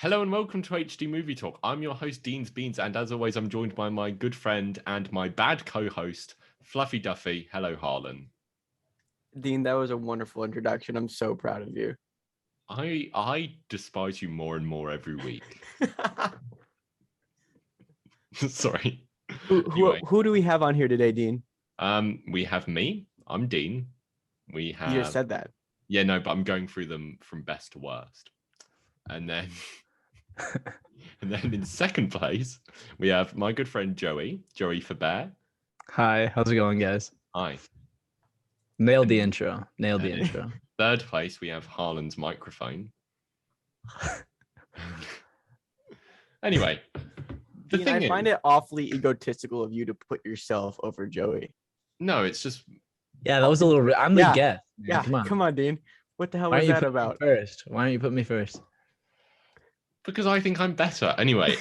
Hello and welcome to HD Movie Talk. I'm your host, Dean's Beans, and as always, I'm joined by my good friend and my bad co-host, Fluffy Duffy. Hello, Harlan. Dean, that was a wonderful introduction. I'm so proud of you. I despise you more and more every week. Sorry. Who do we have on here today, Dean? We have me. I'm Dean. We have. You just said that. Yeah, no, but I'm going through them from best to worst, and then. And then in second place, we have my good friend Joey for Bear. Hi, how's it going, guys? Hi. Nailed the intro. Third place, we have Harlan's microphone. Anyway, Dean, I find it awfully egotistical of you to put yourself over Joey. No, it's just. Yeah, that was a little. I'm the guest. Man. Yeah, come on, Dean. What the hell was that about? First, why don't you put me first? Because I think I'm better. Anyway,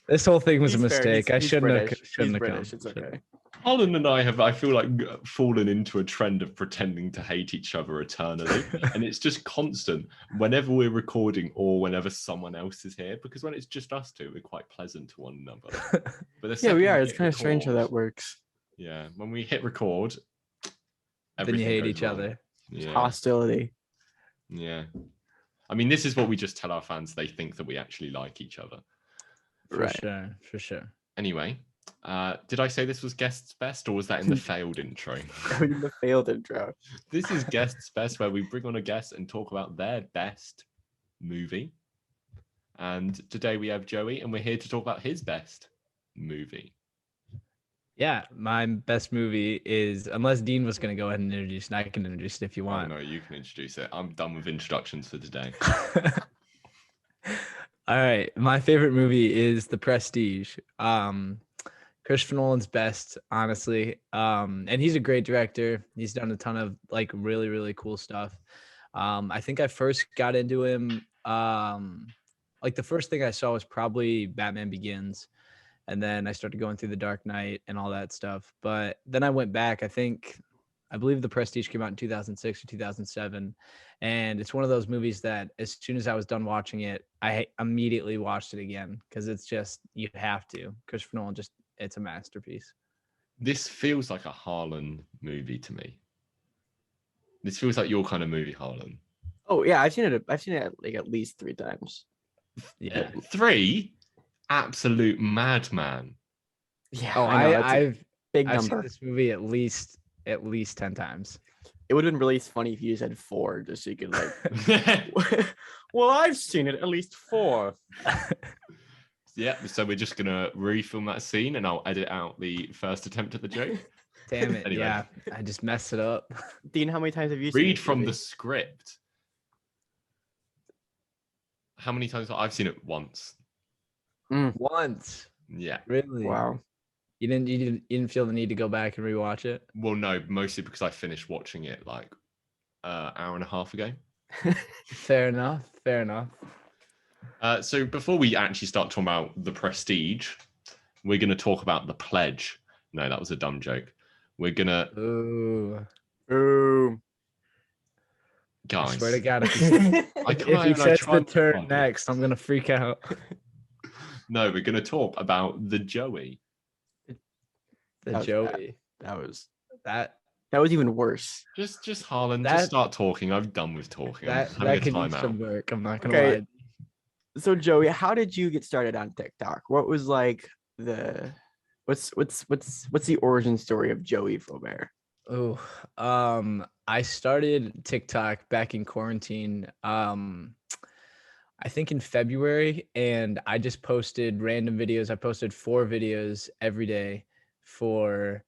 this whole thing was a mistake. I shouldn't have come. It's okay. Harlan and I have, I feel like, fallen into a trend of pretending to hate each other eternally. And it's just constant whenever we're recording or whenever someone else is here. Because when it's just us two, we're quite pleasant to one another. But yeah, we are. It's kind of strange how that works. Yeah. When we hit record, then you hate each wrong. other. Yeah. Hostility. Yeah. I mean, this is what we just tell our fans. They think that we actually like each other. For sure. Anyway, did I say this was Guest's Best, or was that in the failed intro? In the failed intro. This is Guest's Best, where we bring on a guest and talk about their best movie. And today we have Joey, and we're here to talk about his best movie. Yeah, my best movie is, unless Dean was going to go ahead and introduce it, I can introduce it if you want. Oh, no, you can introduce it. I'm done with introductions for today. All right, my favorite movie is The Prestige. Christopher Nolan's best, honestly. And he's a great director. He's done a ton of like really, really cool stuff. I think I first got into him. Like the first thing I saw was probably Batman Begins. And then I started going through The Dark Knight and all that stuff. But then I went back. I believe The Prestige came out in 2006 or 2007. And it's one of those movies that as soon as I was done watching it, I immediately watched it again because it's just, you have to. Christopher Nolan it's a masterpiece. This feels like a Harlan movie to me. This feels like your kind of movie, Harlan. Oh, yeah. I've seen it like at least 3 times. Yeah. 3? Absolute madman. Yeah. Oh, I've seen this movie at least 10 times. It would have been really funny if you said 4, just so you could like. Well, I've seen it at least 4. Yeah, so we're just gonna refilm that scene, and I'll edit out the first attempt at the joke. Damn it! Anyway. Yeah, I just messed it up. Dean, how many times have you seen it? Read from the script. How many times? I've seen it once. Once. Yeah. Really? Wow. You didn't feel the need to go back and rewatch it? Well, no, mostly because I finished watching it like an hour and a half ago. Fair enough. So before we actually start talking about The Prestige, we're going to talk about The Pledge. No, that was a dumb joke. We're going to... Ooh. Guys. I swear to God, if he says the turn next, I'm going to freak out. No, we're going to talk about the Joey. Joey. That was even worse. Just Harlan, just start talking. I'm done with talking. That could use some work. I'm not going to lie. So Joey, how did you get started on TikTok? What was like what's the origin story of Joey Flaubert? Oh, I started TikTok back in quarantine. I think in February, and I just posted random videos. I posted 4 videos every day for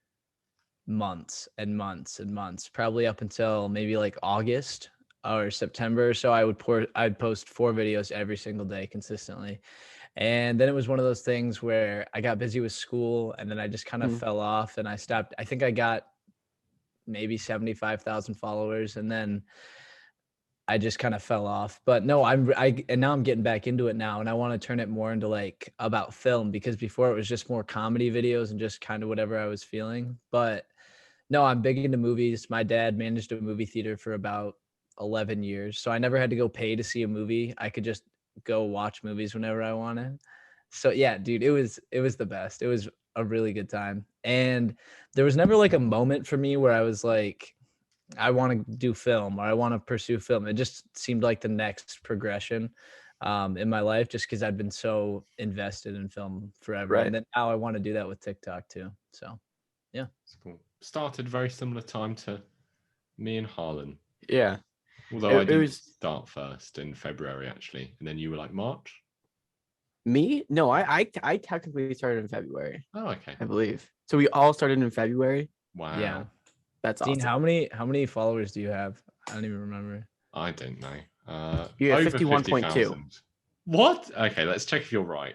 months and months and months, probably up until maybe like August or September. So I'd post 4 videos every single day consistently. And then it was one of those things where I got busy with school, and then I just kind of fell off, and I stopped. I think I got maybe 75,000 followers, and then I just kind of fell off. But no, and now I'm getting back into it now, and I want to turn it more into like about film, because before it was just more comedy videos and just kind of whatever I was feeling. But no, I'm big into movies. My dad managed a movie theater for about 11 years. So I never had to go pay to see a movie. I could just go watch movies whenever I wanted. So yeah, dude, it was the best. It was a really good time. And there was never like a moment for me where I was like, I want to do film or I want to pursue film. It just seemed like the next progression in my life, just because I've been so invested in film forever. Right. And then now I want to do that with TikTok too. So yeah. It's cool. Started very similar time to me and Harlan. Yeah. Although I It didn't was start first in February actually, and then you were like March. me. No, I technically started in February, Oh, okay. I believe. So we all started in February. Wow. Yeah. That's Dean, awesome. how many followers do you have? I don't even remember. I don't know. You have Over 51.2. 50,000. What? Okay, let's check if you're right.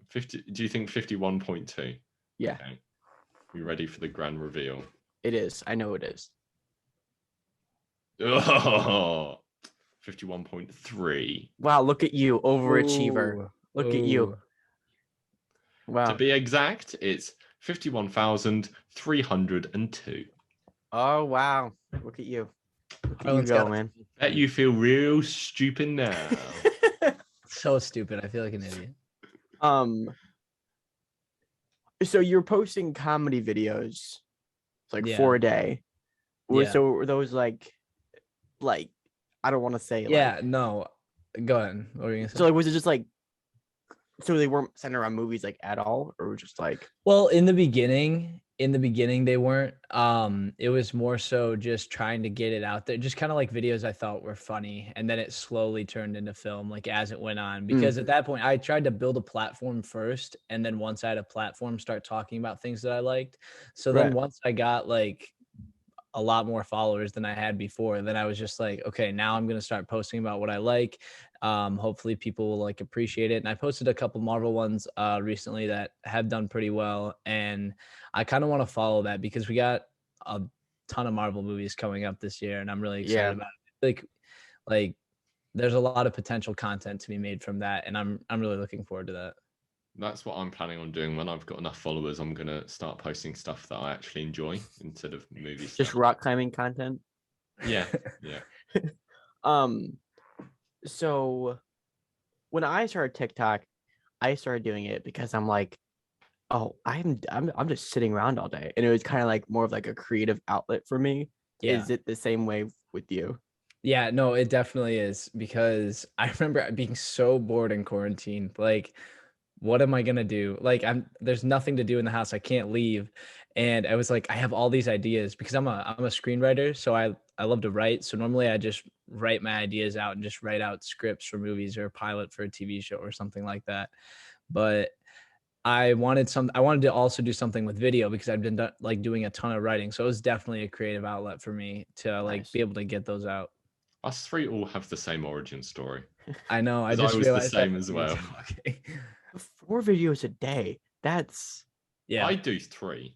50. Do you think 51.2? Yeah, Okay. You ready for the grand reveal? it is. I know it is. Oh, 51.3. Wow, look at you, overachiever. Ooh, Look at you. ooh. To Wow. be exact, it's 51,302. Oh wow. Look at you. Look at you Harlan's go, got man. Bet you feel real stupid now. so stupid. I feel like an idiot. So you're posting comedy videos like Yeah. 4 a day. Yeah. So were those like I don't want to say Yeah, like no. Go ahead. What were you gonna say? so like was it just like so they weren't centered around movies like at all, or just like Well, in the beginning they weren't. It was more so just trying to get it out there, just kind of like videos I thought were funny, and then it slowly turned into film like as it went on. Because at that point I tried to build a platform first, and then once I had a platform, start talking about things that I liked. So then Right. once I got like a lot more followers than I had before, then I was just like, okay, now I'm gonna start posting about what I like. Hopefully people will like appreciate it. And I posted a couple Marvel ones recently that have done pretty well, and I kind of want to follow that because we got a ton of Marvel movies coming up this year, and I'm really excited Yeah. about it. Like there's a lot of potential content to be made from that, and I'm really looking forward to that. That's what I'm planning on doing. When I've got enough followers, I'm gonna start posting stuff that I actually enjoy instead of movie just stuff. rock climbing content? Yeah, yeah. So when I started TikTok, I started doing it because I'm like, oh, I'm just sitting around all day, and it was kind of like more of like a creative outlet for me. Yeah. Is it the same way with you? Yeah, no, it definitely is, because I remember being so bored in quarantine. Like, what am I gonna do? Like, there's nothing to do in the house. I can't leave. And I was like, I have all these ideas because I'm a screenwriter, so I love to write. So normally I just write my ideas out and just write out scripts for movies or a pilot for a TV show or something like that. But I wanted to also do something with video because I've been like doing a ton of writing. So it was definitely a creative outlet for me to like Nice. be able to get those out. Us three all have the same origin story. I know. I 'Cause I just was the realized that same as well. Okay. 4 videos a day. That's Yeah. I do 3.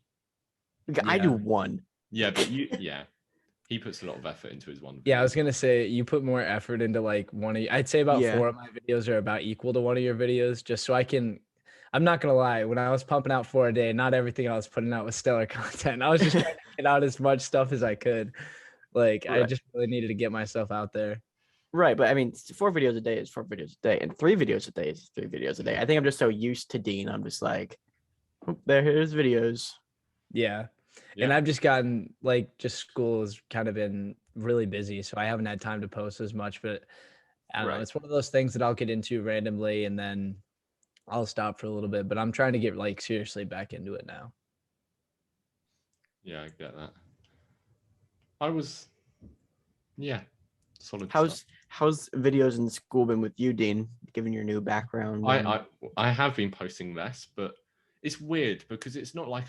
I do Yeah. 1. Yeah, but yeah. He puts a lot of effort into his one Yeah, I video. was gonna say you put more effort into like I'd say about Yeah. 4 of my videos are about equal to one of your videos, just so I'm not gonna lie, when I was pumping out 4 a day, not everything I was putting out was stellar content. I was just trying to get out as much stuff as I could. Like I Right. just really needed to get myself out there. Right, but I mean, 4 videos a day is 4 videos a day, and 3 videos a day is 3 videos a day. I think I'm just so used to Dean. I'm just like, oh, here's videos. Yeah. Yeah. And I've just gotten like just school has kind of been really busy, so I haven't had time to post as much, but I don't know. Right. It's one of those things that I'll get into randomly and then I'll stop for a little bit, but I'm trying to get like seriously back into it now. Yeah, I get that. Yeah, solid How's stuff. how's videos in school been with you, Dean? Given your new background. I have been posting less, but it's weird because it's not like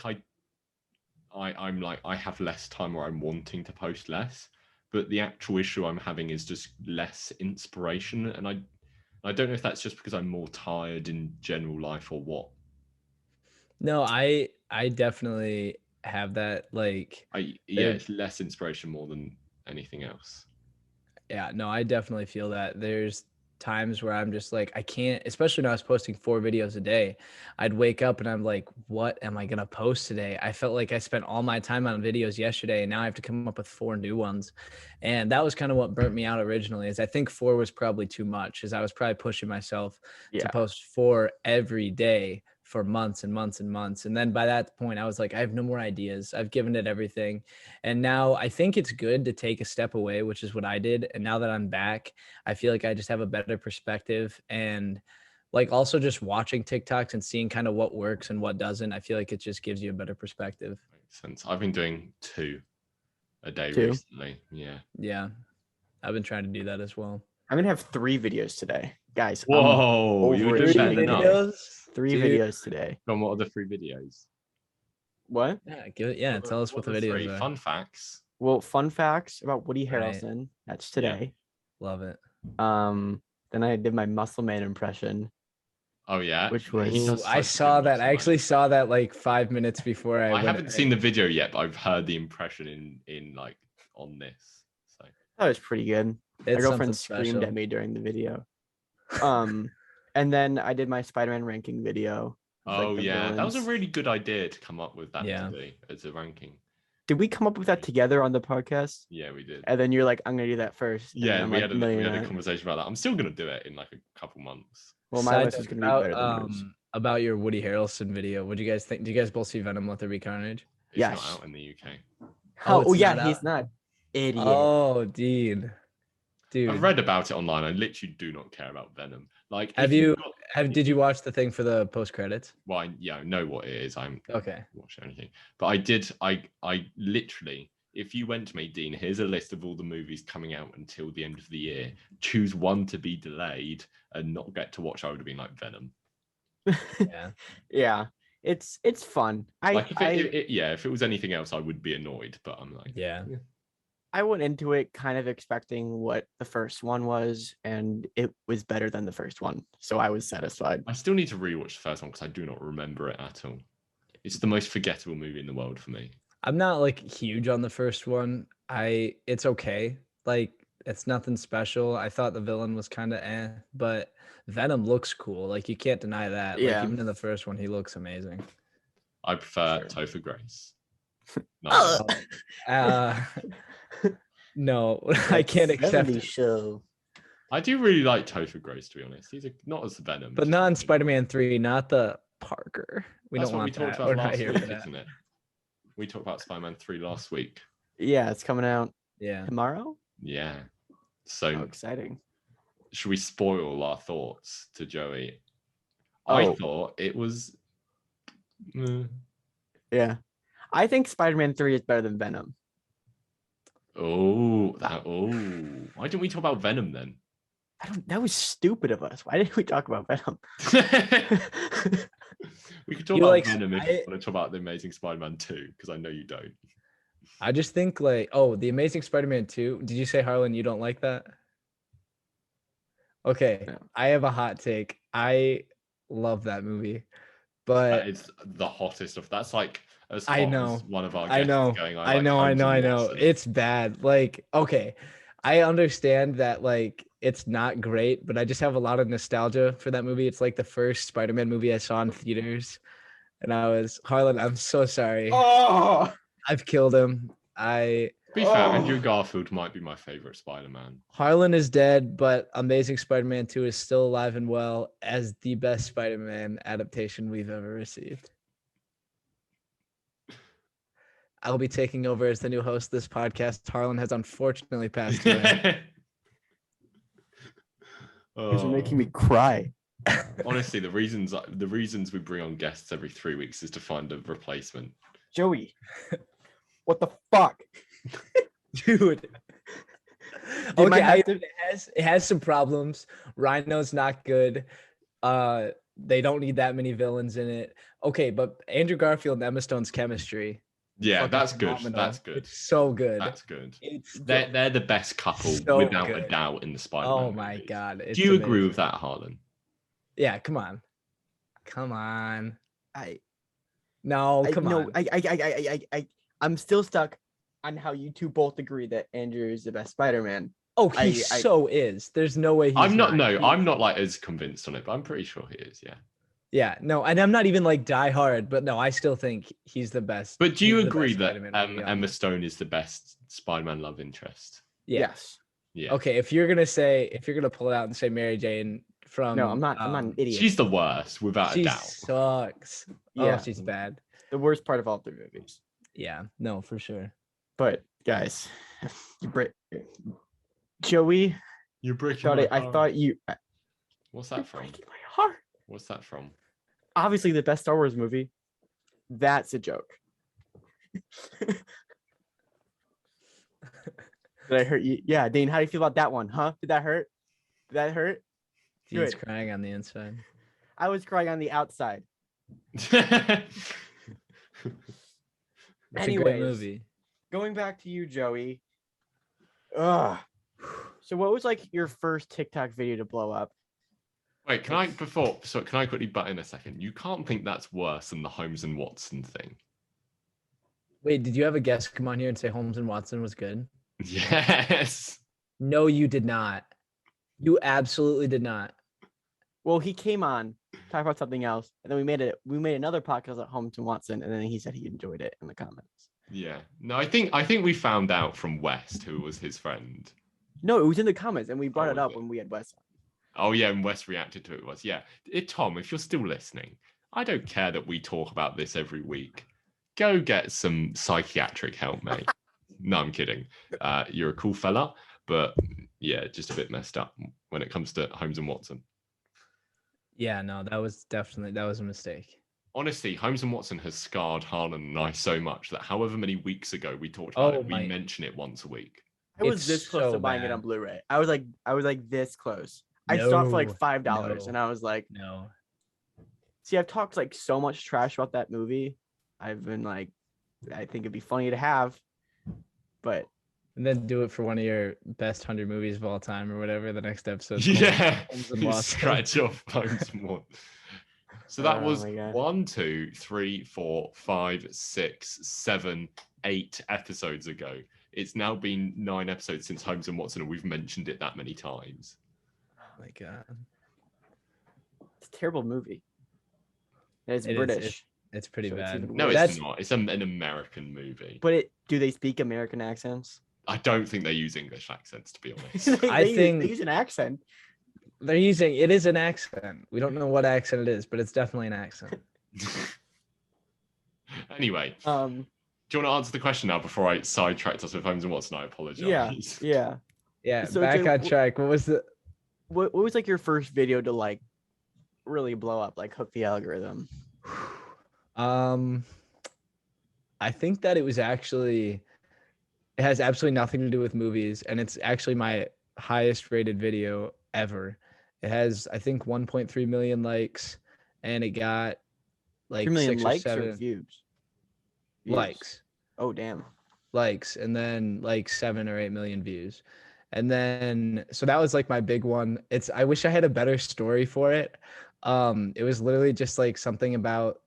I'm like I have less time or I'm wanting to post less, but the actual issue I'm having is just less inspiration, and I don't know if that's just because I'm more tired in general life or what. No, I definitely have that. Like, It's less inspiration more than anything else. yeah, no, I definitely feel that. times where I'm just like, I can't, especially when I was posting 4 videos a day. I'd wake up and I'm like, what am I going to post today? I felt like I spent all my time on videos yesterday and now I have to come up with 4 new ones. And that was kind of what burnt me out originally, is I think 4 was probably too much, as I was probably pushing myself to post 4 every day for months and months and months. And then by that point, I was like, I have no more ideas. I've given it everything. And now I think it's good to take a step away, which is what I did. And now that I'm back, I feel like I just have a better perspective. And like also just watching TikToks and seeing kind of what works and what doesn't, I feel like it just gives you a better perspective. Makes sense. I've been doing 2 a day 2? recently. Yeah. Yeah. I've been trying to do that as well. I'm gonna have 3 videos today, guys. Whoa, you're doing better than us. 3 videos today. And what are the 3 videos? What? Yeah, give it. Yeah, tell us what the videos are. Fun facts. Well, fun facts about Woody Right. Harrelson. That's today. Love it. Then I did my Muscle Man impression. Oh yeah, Which was He does I such a saw good that. Muscle I Man. actually saw that like 5 minutes before I I went. haven't seen the video yet, but I've heard the impression in like on this. So that was pretty good. My It's girlfriend something screamed special. at me during the video. And then I did my Spider-Man ranking video. oh the yeah, that was a villains. really good idea to come up with that Yeah. today as a ranking. Did we come up with that together on the podcast? Yeah, we did. And then you're like, I'm gonna do that first. And then Yeah, I'm we like, had "No, a you're not." conversation about that. I'm still gonna do it in like a couple months. Well, my Side list note is gonna be better than about, yours. about your Woody Harrelson video. What do you guys think? Do you guys both see Venom Let There Be Carnage? It's Yes. not out in the UK. Oh, it's yeah, not he's out? not. Idiot. Oh, dude. I've read about it online. I literally do not care about Venom. Like, Have if you got- did you watch the thing for the post credits? Well, I know what it is. I'm Okay. watching anything, but I did. I literally, if you went to me, Dean, here's a list of all the movies coming out until the end of the year. Choose one to be delayed and not get to watch. I would have been like Venom. Yeah. Yeah, it's fun. Like if it was anything else, I would be annoyed. But I'm like, Yeah. I went into it kind of expecting what the first one was, and it was better than the first one. So I was satisfied. I still need to rewatch the first one because I do not remember it at all. It's the most forgettable movie in the world for me. I'm not like huge on the first one. It's okay. Like it's nothing special. I thought the villain was kind of but Venom looks cool. Like you can't deny that. Yeah. Like even in the first one, he looks amazing. I prefer Sure. Topher Grace. Ugh. No, I can't accept it. Show. I do really like Topher Grace, to be honest. He's not as Venom, But not in Spider-Man 3, not the Parker. That's don't what we want talked that. about We're not last here week, for that. isn't it? We talked about Spider-Man 3 last week. Yeah, it's coming out Yeah. tomorrow. Yeah. Oh, So exciting. should we spoil our thoughts to Joey? I Oh. thought it was. Yeah, I think Spider-Man 3 is better than Venom. Why didn't we talk about Venom then? That was stupid of us. Why didn't we talk about Venom? We could talk You about like- Venom if you want to talk about the Amazing Spider-Man 2, because I know you don't. I just think like, the Amazing Spider-Man 2. Did you say, Harlan, you don't like that? Okay, No. I have a hot take. I love that movie, but It's the hottest of. That's like as I hot know. as one of our I guests know, is going. I know. It's bad. Like, okay, I understand that like it's not great, but I just have a lot of nostalgia for that movie. It's like the first Spider-Man movie I saw in theaters, and Harlan, I'm so sorry. Oh, I've killed him. To be fair, Andrew Garfield might be my favorite Spider-Man. Harlan is dead, but Amazing Spider-Man 2 is still alive and well as the best Spider-Man adaptation we've ever received. I'll be taking over as the new host of this podcast. Harlan has unfortunately passed away. These are making me cry. Honestly, the reasons we bring on guests every 3 weeks is to find a replacement. Joey, what the fuck? Dude. Did my Okay, it has some problems. Rhino's not good. They don't need that many villains in it. Okay, but Andrew Garfield and Emma Stone's chemistry. Yeah, fucking that's good. phenomenal. That's good. It's so good. That's good. It's They're the best couple so without a good. doubt in the Spider-Man. Oh my movies. god. Do you agree amazing. with that, Harlan? Yeah, come on. Come on. I Come on. I'm still stuck on how you two both agree that Andrew is the best Spider-Man. Oh, he so is. There's no way he's I'm not. not. No, I'm not like as convinced on it, but I'm pretty sure he is. Yeah. Yeah, no, and I'm not even like die hard, but no, I still think he's the best. But do you he's the agree best that Spider-Man movie on Emma there. Stone is the best Spider-Man love interest? Yeah. Yes. Yeah. Okay, if you're gonna pull it out and say Mary Jane from No, I'm not an idiot. She's the worst, without a she doubt. sucks. Yeah. Oh, she's bad. The worst part of all 3 movies. Yeah, no, for sure. But guys, Joey, You're breaking thought my I heart. thought you. What's You're that from? breaking my heart. What's that from? Obviously, the best Star Wars movie. That's a joke. Did I hurt you? Yeah, Dane, how do you feel about that one? Huh? Did that hurt? Did that hurt? He's Good. crying on the inside. I was crying on the outside. It's a great Anyways, movie. going back to you, Joey. Ugh. So, what was like your first TikTok video to blow up? Wait, can I quickly butt in a second? You can't think that's worse than the Holmes and Watson thing. Wait, did you have a guest come on here and say Holmes and Watson was good? Yes. No, you did not. You absolutely did not. Well, he came on, talk about something else, and then we made another podcast at Holmes and Watson, and then he said he enjoyed it in the comments. Yeah. No, I think we found out from West who was his friend. No, it was in the comments, and we brought it was up it? when we had Wes on. Oh yeah, and West reacted to it. Yeah. Tom, if you're still listening, I don't care that we talk about this every week. Go get some psychiatric help, mate. No, I'm kidding. You're a cool fella, but yeah, just a bit messed up when it comes to Holmes and Watson. Yeah, no, that was a mistake. Honestly, Holmes and Watson has scarred Harlan and I so much that however many weeks ago we talked about it, we mention it once a week. I was It's this close so to buying it bad. on Blu-ray. I was like this close. I saw it for like $5, no. and I was like, No. see, I've talked like so much trash about that movie. I've been like, I think it'd be funny to have, but And then do it for one of your best 100 movies of all time or whatever the next episode. Yeah, Holmes and you Watson. scratch off Holmes and Watson. So that Oh was my God. 1, 2, 3, 4, 5, 6, 7, 8 episodes ago. It's now been 9 episodes since Holmes and Watson, and we've mentioned it that many times. Oh my God. it's a terrible movie. And it's It is, British. It's pretty So it's bad. even No, worse. it's not. It's an American movie. But do they speak American accents? I don't think they use English accents, to be honest. They use an accent. It is an accent. We don't know what accent it is, but it's definitely an accent. Anyway, Um, do you want to answer the question now before I sidetracked us with Holmes and Watson? I apologize. yeah. Yeah, So, back Jay, on track. What was the What was like your first video to like really blow up, like hook the algorithm? I think that it has absolutely nothing to do with movies, and it's actually my highest rated video ever. It has, I think, 1.3 million likes, and it got like 3 million 6 likes or or 7 views? likes. Oh damn. Likes, and then like 7 or 8 million views. And then so that was like my big one. I wish I had a better story for it. It was literally just like something about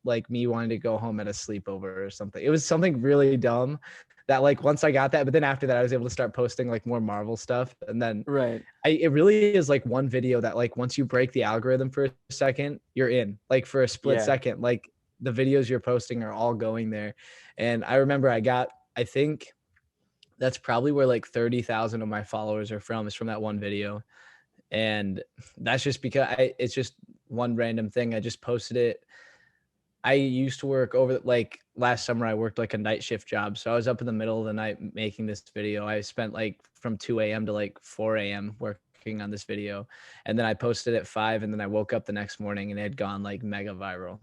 like me wanting to go home at a sleepover or something. It was something really dumb that like once I got that, but then after that I was able to start posting like more Marvel stuff. And then Right. it really is like one video that like once you break the algorithm for a second, you're in. Like for a split Yeah. second, like the videos you're posting are all going there. And I remember I think that's probably where like 30,000 of my followers are from, is from that one video. And that's just because it's just one random thing. I just posted it. I used to work like last summer, I worked like a night shift job. So I was up in the middle of the night making this video. I spent like from 2 a.m. to like 4 a.m. working on this video. And then I posted at 5, and then I woke up the next morning and it had gone like mega viral.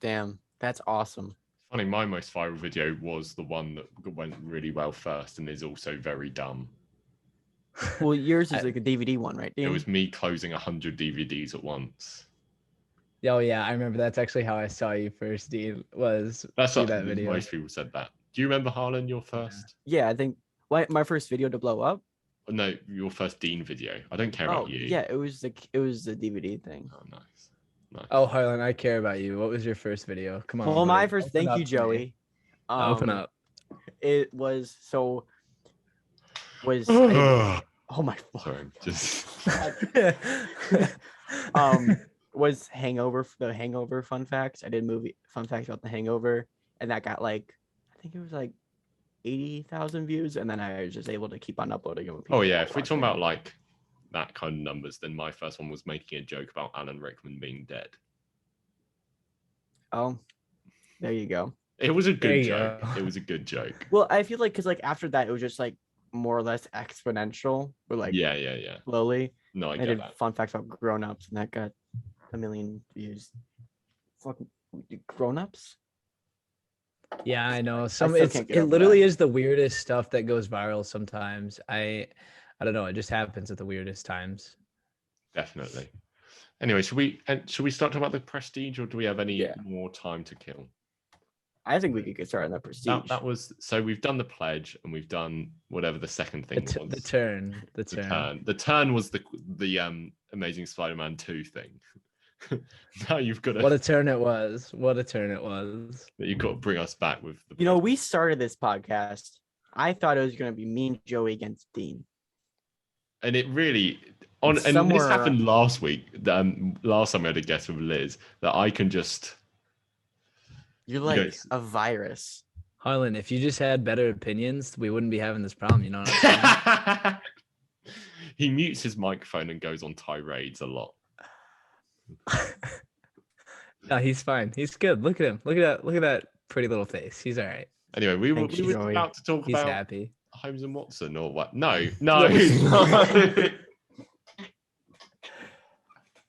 Damn, that's awesome. Funny, my most viral video was the one that went really well first and is also very dumb. Well, yours is like a DVD one, right? It Dan? was me closing 100 DVDs at once. Oh yeah, I remember. That's actually how I saw you first, Dean. That's see what that video. most people said that. Do you remember, Harlan, your first? Yeah, I think my first video to blow up. No, your first Dean video. I don't care about you. Yeah, it was the DVD thing. Oh, nice. Nice. Oh, Harlan, I care about you. What was your first video? Come on. Well, buddy. my first. Open Thank up you, to me. Joey. Open up. It was so. was I didn't, oh my Sorry, just was the Hangover fun facts. I did movie fun facts about the Hangover, and that got like I think it was like 80,000 views, and then I was just able to keep on uploading them. oh yeah, if we're talking about like that kind of numbers, then my first one was making a joke about Alan Rickman being dead. Oh, there you go. It was a There good you joke. go. It was a good joke. Well, I feel like because like after that, it was just like more or less exponential, or like Yeah. slowly. No, I I get did that. fun facts about grown-ups, and that got 1 million views. Fucking grown-ups. Yeah, I know. still It can't get over literally that. is the weirdest stuff that goes viral sometimes. I don't know. It just happens at the weirdest times. Definitely. Anyway, should we start talking about the Prestige, or do we have any more time to kill? I think we could get started on the Prestige. That was so. We've done the pledge, and we've done whatever the second thing was. The turn. The turn was the Amazing Spider-Man 2 thing. Now you've got to. What a turn it was. What a turn it was. You've got to bring us back with the. You know, we started this podcast. I thought it was going to be me and Joey against Dean. And it really and this happened last week. Last time we had a guest with Liz, that I can just. You're like a virus. Harlan, if you just had better opinions, we wouldn't be having this problem. You know what I'm saying? He mutes his microphone and goes on tirades a lot. No, he's fine. He's good. Look at him. Look at that pretty little face. He's all right. Anyway, we were about to talk about happy. Holmes and Watson, or what? No.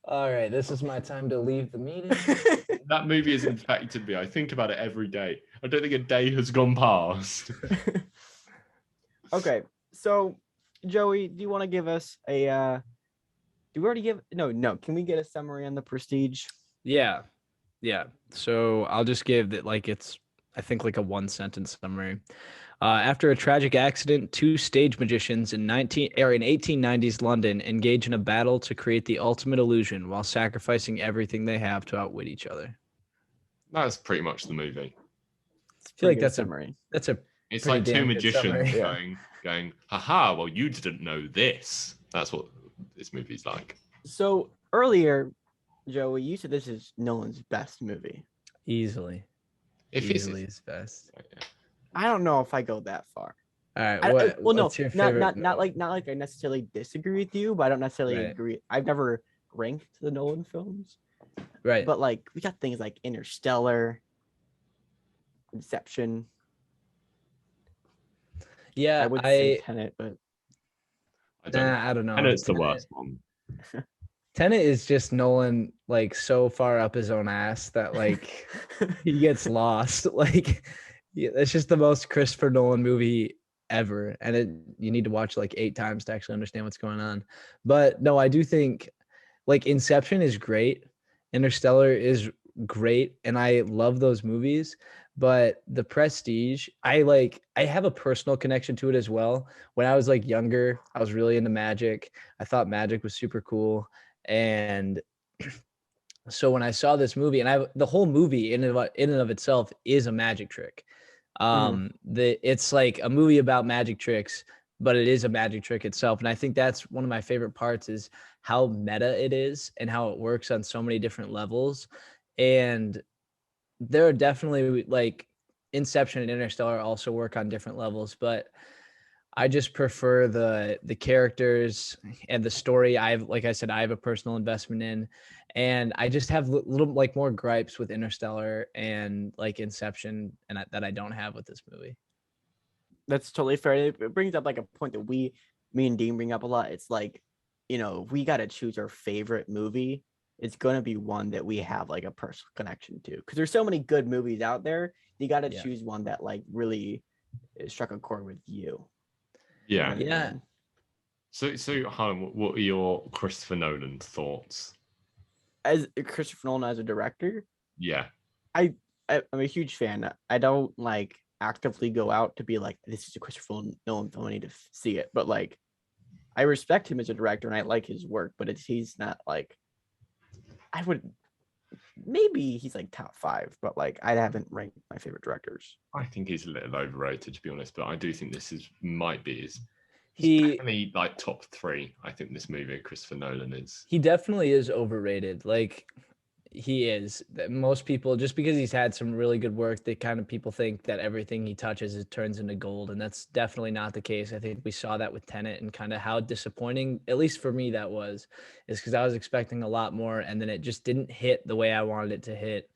All right, this is my time to leave the meeting. That movie has infected me. I think about it every day. I don't think a day has gone past. Okay, so Joey, do you want to give us a? Do we already give? No. Can we get a summary on the Prestige? Yeah. So I'll just give that I think like a 1-sentence summary. After a tragic accident, 2 stage magicians in 1890s London engage in a battle to create the ultimate illusion while sacrificing everything they have to outwit each other. That's pretty much the movie. I feel like that's summary. It's like 2 magicians going, haha, well, you didn't know this. That's what this movie's like. So earlier, Joey, you said this is Nolan's best movie. Easily his best. I don't know if I go that far. All right. What's your favorite? Not like I necessarily disagree with you, but I don't necessarily agree. I've never ranked the Nolan films. Right. But like we got things like Interstellar, Inception. Yeah, I would say Tenet, but I don't know. Tenet's the worst one. Tenet is just Nolan like so far up his own ass that like he gets lost. Like it's just the most Christopher Nolan movie ever, and you need to watch like 8 times to actually understand what's going on. But no, I do think like Inception is great, Interstellar is great, and I love those movies. But The Prestige, I have a personal connection to it as well. When I was like younger, I was really into magic. I thought magic was super cool. And so when I saw this movie, and the whole movie in and of itself is a magic trick. It's like a movie about magic tricks, but it is a magic trick itself. And I think that's one of my favorite parts is how meta it is and how it works on so many different levels. And there are definitely like Inception and Interstellar also work on different levels, but I just prefer the characters and the story. Like I said, I have a personal investment in, and I just have little like more gripes with Interstellar and like Inception, and that I don't have with this movie. That's totally fair. It brings up like a point that me and Dean bring up a lot. It's like, if we got to choose our favorite movie, it's going to be one that we have like a personal connection to, because there's so many good movies out there. You got to choose one that like really struck a chord with you. Yeah. Yeah. So Harlan, what are your Christopher Nolan thoughts? As Christopher Nolan as a director? Yeah. I'm a huge fan. I don't like actively go out to be like, this is a Christopher Nolan film, I need to see it. But like, I respect him as a director and I like his work, but he's not like, maybe he's like top 5, but like I haven't ranked my favorite directors. I think he's a little overrated, to be honest, but I do think this might be his He definitely like top 3. I think this movie, Christopher Nolan is. he definitely is overrated. Like he is. Most people, just because he's had some really good work, they kind of people think that everything he touches it turns into gold, and that's definitely not the case. I think we saw that with Tenet and kind of how disappointing, at least for me, that was, is because I was expecting a lot more, and then it just didn't hit the way I wanted it to hit.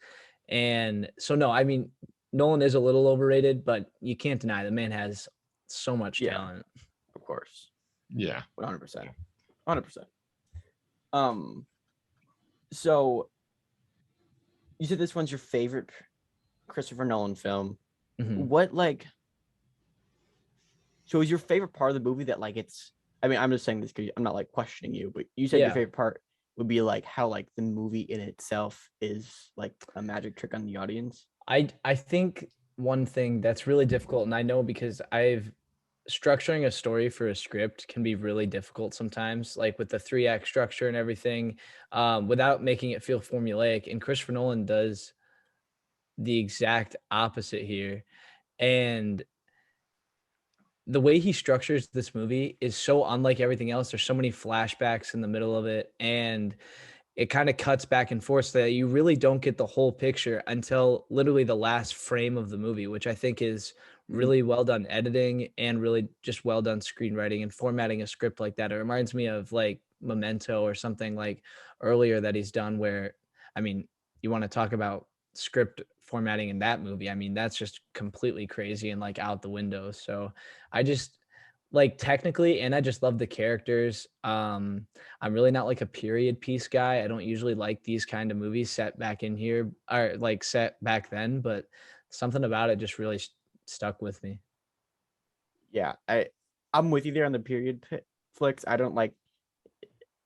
And so, no, I mean, Nolan is a little overrated, but you can't deny the man has so much Yeah. talent. Of course. Yeah. 100%. 100%. So you said this one's your favorite Christopher Nolan film. Mhm. What so is your favorite part of the movie that like it's I mean, I'm just saying this because I'm not like questioning you, but you said your Yeah. favorite part would be like how like the movie in itself is like a magic trick on the audience. I think one thing that's really difficult, and I know because structuring a story for a script can be really difficult sometimes, like with the 3 act structure and everything, without making it feel formulaic. And Christopher Nolan does the exact opposite here. And the way he structures this movie is so unlike everything else. There's so many flashbacks in the middle of it, and it kind of cuts back and forth so that you really don't get the whole picture until literally the last frame of the movie, which I think is really well done editing and really just well done screenwriting and formatting a script like that. It reminds me of like Memento or something like earlier that he's done where, I mean, you want to talk about script formatting in that movie. I mean, that's just completely crazy and like out the window. So I just like technically, and I just love the characters. I'm really not like a period piece guy. I don't usually like these kind of movies set back in here or like set back then, but something about it just really stuck with me. Yeah, I'm with you there on the period flicks. I don't like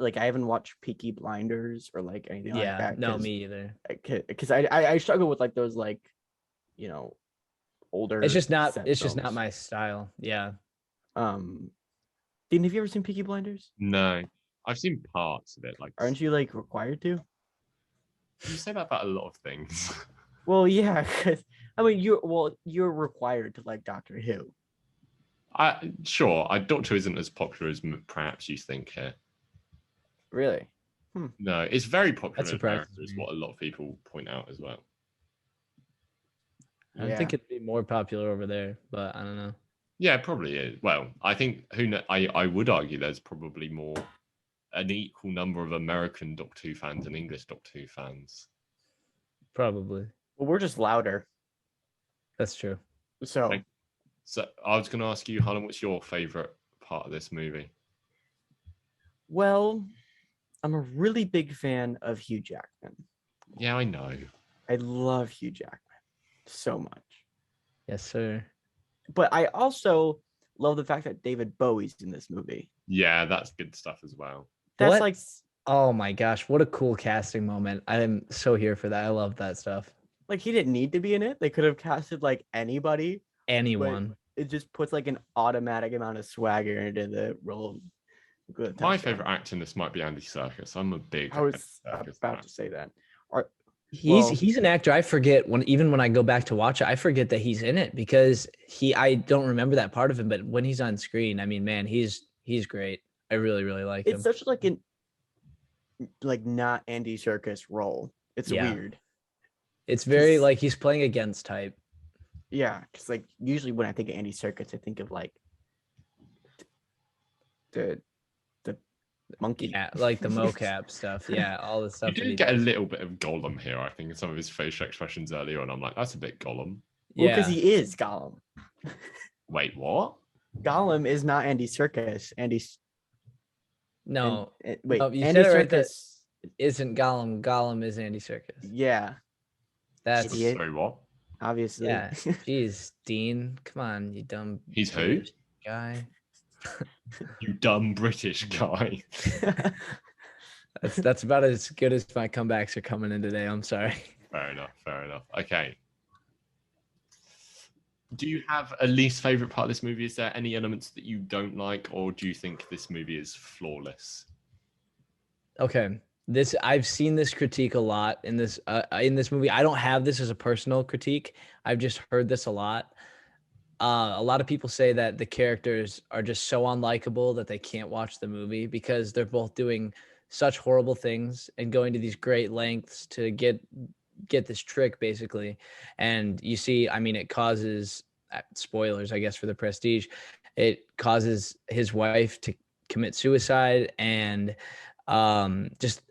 I haven't watched Peaky Blinders or like anything like Yeah, that. no, me either. Because I struggle with like those like you know older It's just not films. my style. Yeah. Dean, have you ever seen Peaky Blinders? No, I've seen parts of it. Like, Aren't you like required to? you say that about a lot of things. Well, yeah, because I mean you're required to like Doctor Who. Sure, Doctor isn't as popular as perhaps you think here. Really? No, it's very That popular in surprises America, is me. what a lot of people point out as well. I think it'd be more popular over there, but I don't know. Yeah, it probably is. Well, I think I would argue there's probably an equal number of American Doctor Who fans and English Doctor Who fans. Probably. Well, we're just louder. That's true. So I was going to ask you, Harlan, what's your favorite part of this movie? well, I'm a really big fan of Hugh Jackman. Yeah, I know. I love Hugh Jackman so much. Yes, sir. But I also love the fact that David Bowie's in this movie. Yeah, that's good stuff as well. That's What? like Oh my gosh, what a cool casting moment. I'm so here for that. I love that stuff. like he didn't need to be in it. They could have casted like anybody. Anyone. It just puts like an automatic amount of swagger into the role. My favorite actor in this might be Andy Serkis. I'm a big. I was Andy Serkis about fan. to say that. He's an actor. I forget even when I go back to watch it, I forget that he's in it because I don't remember that part of him. But when he's on screen, I mean, man, he's great. I really, really like him. It's such like an not Andy Serkis role. It's weird. It's very like he's playing against type. Yeah, because like usually when I think of Andy Serkis, I think of like the monkey. Yeah, like the mocap stuff. Yeah, all the stuff. You do get a little bit of Gollum here, I think, in some of his facial expressions earlier on. I'm like, that's a bit Gollum. Well, because he is Gollum. Wait, what? Gollum is not Andy Serkis. No. Wait, no, you Andy said it right. Serkis Isn't Gollum. Gollum is Andy Serkis. Yeah. That's Idiot. Sorry, what? Obviously. Yeah. Jeez, Dean. Come on, you dumb. He's who? Guy. You dumb British guy. That's about as good as my comebacks are coming in today. I'm sorry. Fair enough. Okay. Do you have a least favorite part of this movie? Is there any elements that you don't like, or do you think this movie is flawless? Okay. I've seen this critique a lot in this movie. I don't have this as a personal critique. I've just heard this a lot. a lot of people say that the characters are just so unlikable that they can't watch the movie because they're both doing such horrible things and going to these great lengths to get this trick basically. And you see, I mean, it causes spoilers, I guess, for the Prestige. It causes his wife to commit suicide, and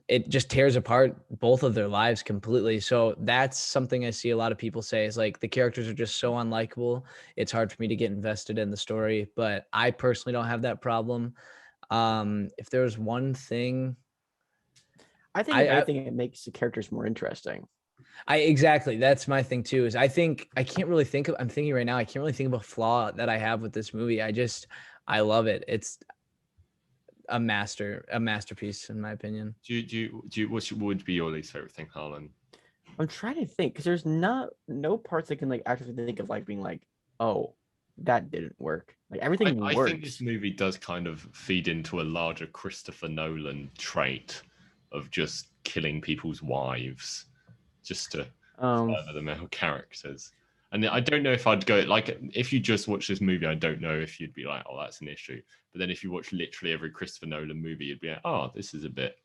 it just tears apart both of their lives completely. So that's something I see a lot of people say is like the characters are just so unlikable. It's hard for me to get invested in the story, but I personally don't have that problem. If there was one thing, I think if anything, it makes the characters more interesting. Exactly. That's my thing too, is I think I can't really think of, I'm thinking right now, I can't really think of a flaw that I have with this movie. I love it. It's a masterpiece in my opinion. What would be your least favorite thing, Harlan? I'm trying to think because there's no parts I can like actually think of like being like, oh, that didn't work. Like everything works. I think this movie does kind of feed into a larger Christopher Nolan trait of just killing people's wives just to further the male characters. And I don't know if I'd go like if you just watch this movie, I don't know if you'd be like, oh, that's an issue. But then if you watch literally every Christopher Nolan movie, you'd be like, oh, this is a bit.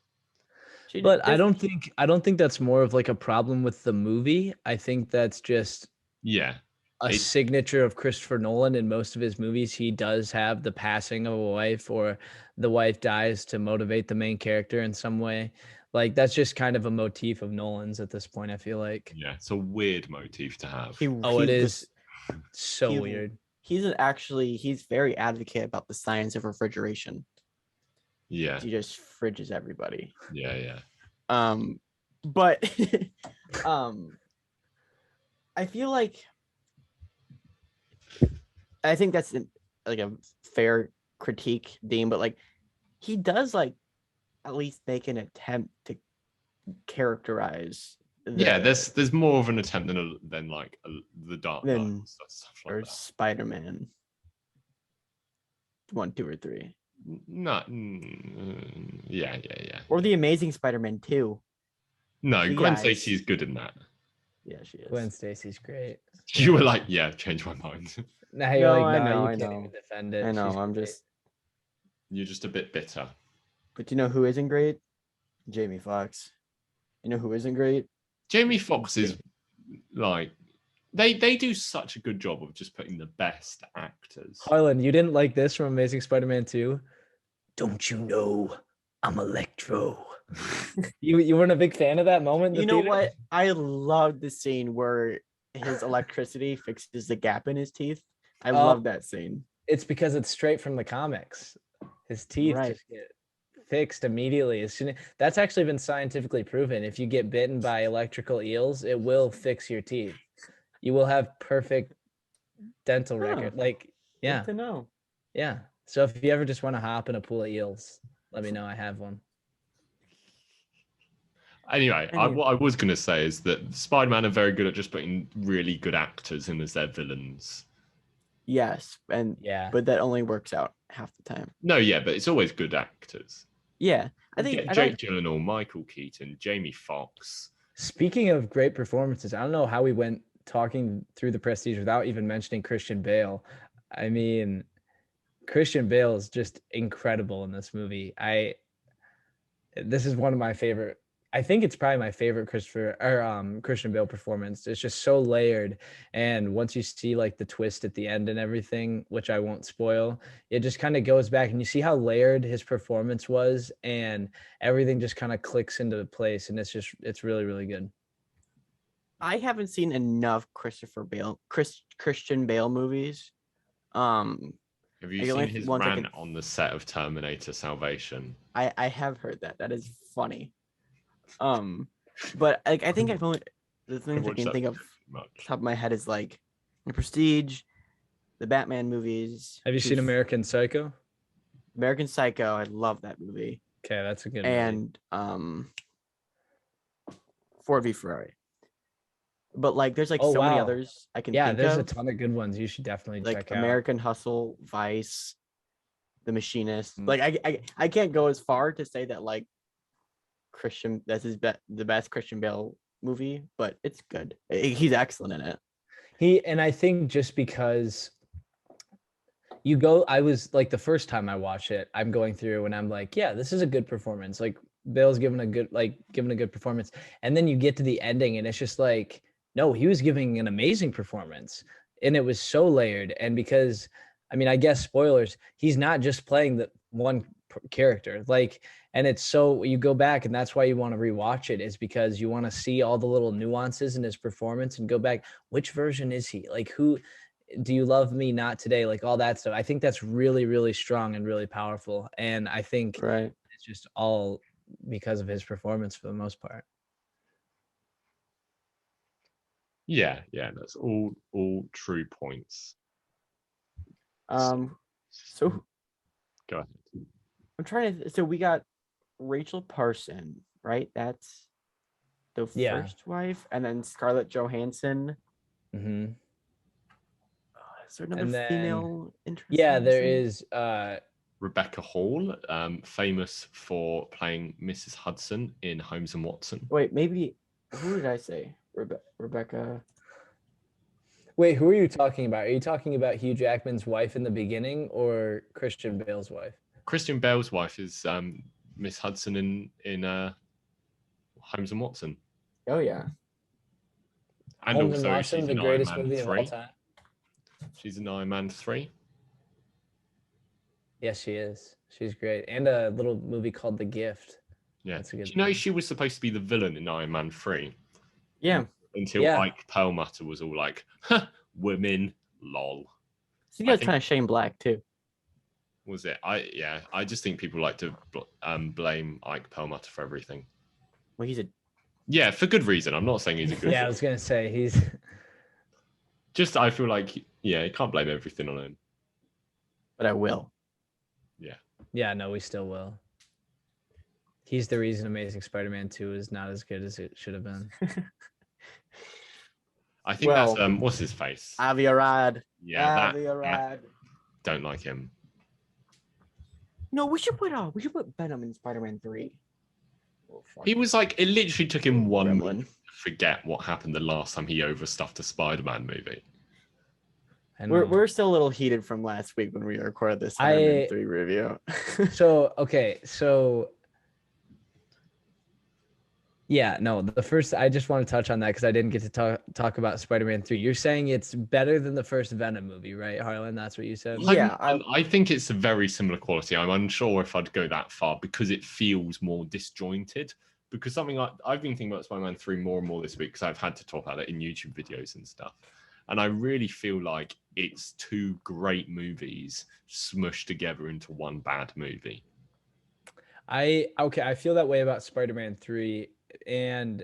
But I don't think that's more of like a problem with the movie. I think that's just a signature of Christopher Nolan. In most of his movies, he does have the passing of a wife or the wife dies to motivate the main character in some way. Like that's just kind of a motif of Nolan's at this point, I feel like. Yeah, it's a weird motif to have. It is so weird. He's very advocate about the science of refrigeration. Yeah. He just fridges everybody. Yeah. But I feel like I think that's like a fair critique, Dean, but like he does like at least make an attempt to characterize. There's more of an attempt than like the Dark Knight stuff like or that. Spider-Man 1, 2, or 3. No, yeah. Or the Amazing Spider-Man 2. No, Gwen Stacy is good in that. Yeah, she is. Gwen Stacy's great. You were like, yeah, change my mind. No, you're like, no, you can't even defend it. I know. You're just a bit bitter. But you know who isn't great? Jamie Foxx. You know who isn't great? Jamie Foxx is like they do such a good job of just putting the best actors. Harlan, you didn't like this from Amazing Spider-Man 2? Don't you know I'm Electro? you weren't a big fan of that moment? You know what? I love the scene where his electricity fixes the gap in his teeth. I love that scene. It's because it's straight from the comics. His teeth just get fixed immediately. That's actually been scientifically proven. If you get bitten by electrical eels, it will fix your teeth. You will have perfect dental record. Like, yeah. Good to know. Yeah. So if you ever just want to hop in a pool of eels, let me know. I have one. Anyway, what I was going to say is that Spider-Man are very good at just putting really good actors in as their villains. Yes, but that only works out half the time. No, yeah, but it's always good actors. Yeah, I think Jake Gyllenhaal, Michael Keaton, Jamie Foxx. Speaking of great performances, I don't know how we went talking through the Prestige without even mentioning Christian Bale. I mean, Christian Bale is just incredible in this movie. This is one of my favorite. I think it's probably my favorite Christian Bale performance. It's just so layered, and once you see like the twist at the end and everything, which I won't spoil, it just kind of goes back and you see how layered his performance was, and everything just kind of clicks into place, and it's really, really good. I haven't seen enough Christian Bale movies. Have you seen his rant on the set of Terminator Salvation? I have heard that. That is funny. But like I think I've only the things I can think of top of my head is like the Prestige, the Batman movies. Have you seen American Psycho? American Psycho, I love that movie. Okay, that's a good movie. And Ford v Ferrari. But like there's like many others I can think of. Yeah, there's a ton of good ones you should definitely check out. American Hustle, Vice, The Machinist. Like I can't go as far to say that like that's the best Christian Bale movie, but it's good. He's excellent in it. And I think just because I was like, the first time I watch it, I'm going through and I'm like, yeah, this is a good performance. Like Bale's giving a good performance. And then you get to the ending and it's just like, no, he was giving an amazing performance. And it was so layered. And because, I mean, I guess spoilers, he's not just playing the one character. Like, and it's so, you go back and that's why you want to rewatch it, is because you want to see all the little nuances in his performance and go back, which version is he? Like, who do you love me not today? Like all that stuff. I think that's really, really strong and really powerful. And I think Right. it's just all because of his performance for the most part. Yeah, that's all true points. So Go ahead. I'm trying to. So we got Rachel Parson, right? That's the first wife, and then Scarlett Johansson. Mm-hmm. Is there another female interest? Yeah, there is. Rebecca Hall, famous for playing Mrs. Hudson in Holmes and Watson. Wait, maybe who did I say? Rebecca. Wait, who are you talking about? Are you talking about Hugh Jackman's wife in the beginning or Christian Bale's wife? Christian Bale's wife is Miss Hudson in Holmes and Watson. Oh yeah. And Holmes also and Watson, she's the in greatest Iron Man movie 3. of all time. She's in Iron Man 3. Yes, she is. She's great. And a little movie called The Gift. Yeah. That's a good Do you know she was supposed to be the villain in Iron Man 3? Yeah. Until Ike Perlmutter was all like, huh, women, lol. So you guys kind of Shane Black too. Was it? I just think people like to blame Ike Perlmutter for everything. Well, he's a... Yeah, for good reason. I'm not saying he's a good I was going to say he's... Just, I feel like, you can't blame everything on him. But I will. Yeah. Yeah, no, we still will. He's the reason Amazing Spider-Man 2 is not as good as it should have been. I think that's, what's his face? Avi Arad. Yeah, Avi Arad. Don't like him. No, we should put Venom in Spider-Man 3. Oh, he was like, it literally took him one month to forget what happened the last time he overstuffed a Spider-Man movie. We're still a little heated from last week when we recorded this Spider-Man 3 review. Yeah, no, the first, I just want to touch on that because I didn't get to talk about Spider-Man 3. You're saying it's better than the first Venom movie, right, Harlan? That's what you said? Yeah. I think it's a very similar quality. I'm unsure if I'd go that far because it feels more disjointed. Because something I've been thinking about Spider-Man 3 more and more this week because I've had to talk about it in YouTube videos and stuff. And I really feel like it's two great movies smushed together into one bad movie. I feel that way about Spider-Man 3. And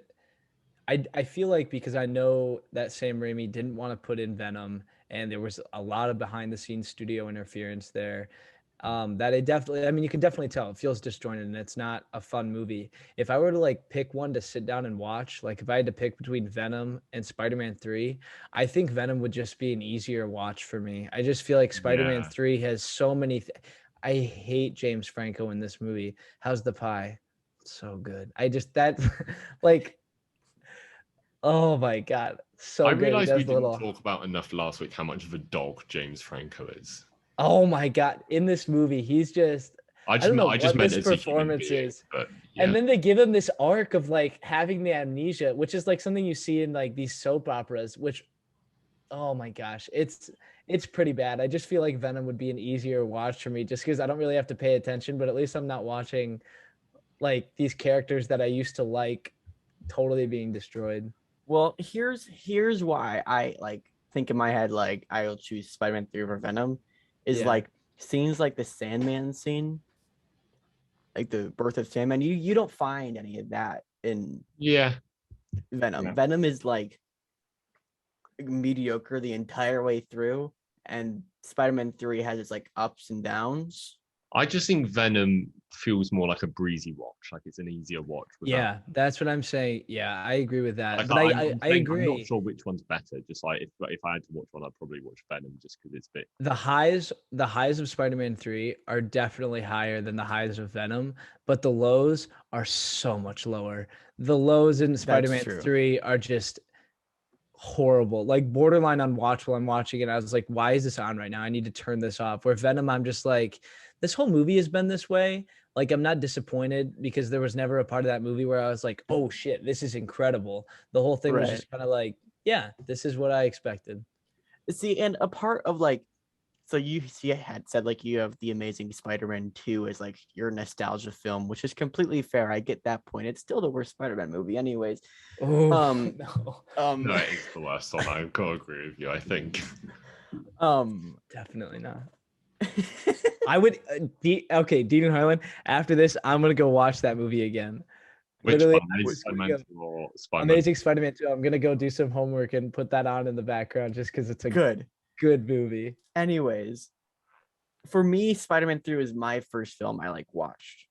I feel like because I know that Sam Raimi didn't want to put in Venom and there was a lot of behind the scenes studio interference there, that it definitely, I mean, you can definitely tell it feels disjointed and it's not a fun movie. If I were to like pick one to sit down and watch, like if I had to pick between Venom and Spider-Man 3, I think Venom would just be an easier watch for me. I just feel like Spider-Man 3 has so many I hate James Franco in this movie. How's the pie? So good. Like, oh my God. So I good. realized we didn't talk about enough last week how much of a dog James Franco is. Oh my God. In this movie, he's just, I don't know what his performance is. But and then they give him this arc of like having the amnesia, which is like something you see in like these soap operas, which, oh my gosh, it's pretty bad. I just feel like Venom would be an easier watch for me just because I don't really have to pay attention, but at least I'm not watching like these characters that I used to like totally being destroyed. Well, here's why I like think in my head like I'll choose Spider-Man 3 over Venom is like scenes like the Sandman scene, like the birth of Sandman. You don't find any of that in Venom. Yeah. Venom is like mediocre the entire way through, and Spider-Man 3 has its like ups and downs. I just think Venom feels more like a breezy watch, like it's an easier watch. Yeah, that's what I'm saying. Yeah, I agree with that. Like, but I agree. I'm not sure which one's better. Just like if I had to watch one, I'd probably watch Venom just because it's a bit. The highs of Spider-Man 3 are definitely higher than the highs of Venom, but the lows are so much lower. The lows in Spider-Man 3 are just horrible, like borderline unwatchable. I'm watching it. I was like, why is this on right now? I need to turn this off. Where Venom, I'm just like, this whole movie has been this way. Like, I'm not disappointed because there was never a part of that movie where I was like, oh shit, this is incredible. The whole thing was Right. just kind of like, yeah, this is what I expected. See, and a part of like, so you see, I had said like you have the Amazing Spider-Man 2 as like your nostalgia film, which is completely fair. I get that point. It's still the worst Spider-Man movie, anyways. Oh No. No, it is the worst one. I've got to agree with you, I think. Definitely not. I would okay, Dean and Harlan, after this, I'm gonna go watch that movie again. Which Literally, one? Amazing Spider-Man 2 or Spider-Man? Amazing Spider-Man 2. I'm gonna go do some homework and put that on in the background just because it's a Good. movie. Anyways, for me, Spider-Man 3 was my first film I like watched.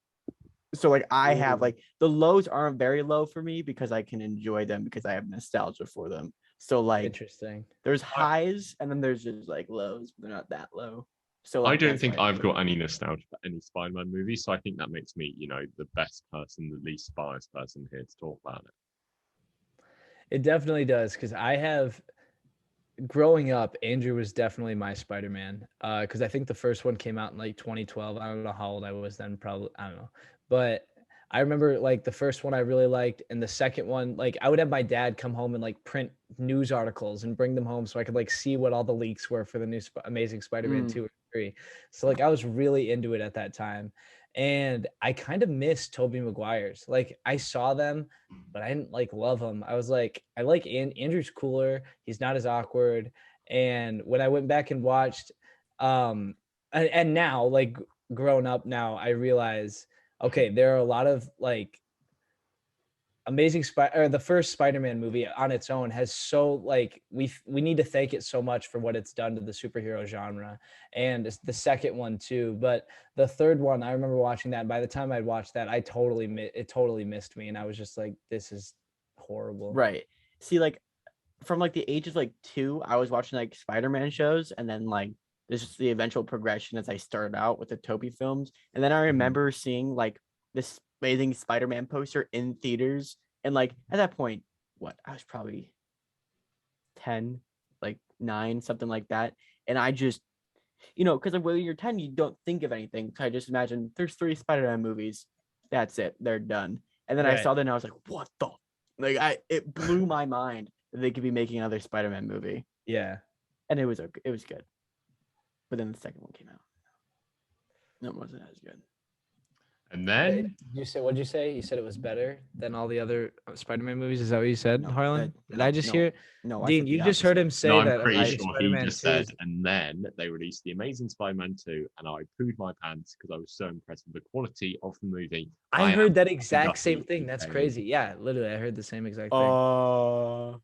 So like I have like the lows aren't very low for me because I can enjoy them because I have nostalgia for them. So like Interesting. there's highs and then there's just like lows, but they're not that low. So like, I don't that's think why I I've put got any nostalgia for any Spider-Man movie, so I think that makes me, the best person, the least biased person here to talk about it. It definitely does because I have. Growing up, Andrew was definitely my Spider-Man. Because I think the first one came out in like 2012. I don't know how old I was then. Probably I don't know, but I remember like the first one I really liked, and the second one, like I would have my dad come home and like print news articles and bring them home so I could like see what all the leaks were for the new Amazing Spider-Man 2 or 3. So like I was really into it at that time, and I kind of missed Tobey Maguire's. Like I saw them, but I didn't like love him. I was like, I like Andrew's cooler. He's not as awkward. And when I went back and watched, and now like grown up now, I realize, okay, there are a lot of like the first Spider-Man movie on its own has so like we need to thank it so much for what it's done to the superhero genre, and the second one too. But the third one, I remember watching that. And by the time I'd watched that, it totally missed me, and I was just like, this is horrible. Right. See, like from like the age of like 2, I was watching like Spider-Man shows, and then like this is the eventual progression as I started out with the Tobey films, and then I remember seeing like this Amazing Spider-Man poster in theaters, and like at that point, what I was probably 10, like 9, something like that, and I just, because when you're 10, you don't think of anything. So I just imagine there's 3 Spider-Man movies, that's it, they're done. And then I saw that and I was like, what the, like it blew my mind that they could be making another Spider-Man movie. Yeah. And it was good, but then the second one came out. No, it wasn't as good. And then What'd you say? You said it was better than all the other Spider-Man movies. Is that what you said, No, Harlan? Did I just hear? No, I Dean, said you the just heard opposite. him say no, I'm that pretty Amazing sure he Spider-Man just 2 said, and then they released the Amazing Spider-Man 2, and I pooed my pants because I was so impressed with the quality of the movie. I heard that am exact same gutted thing. That's to say. crazy. Yeah, literally, I heard the same exact thing.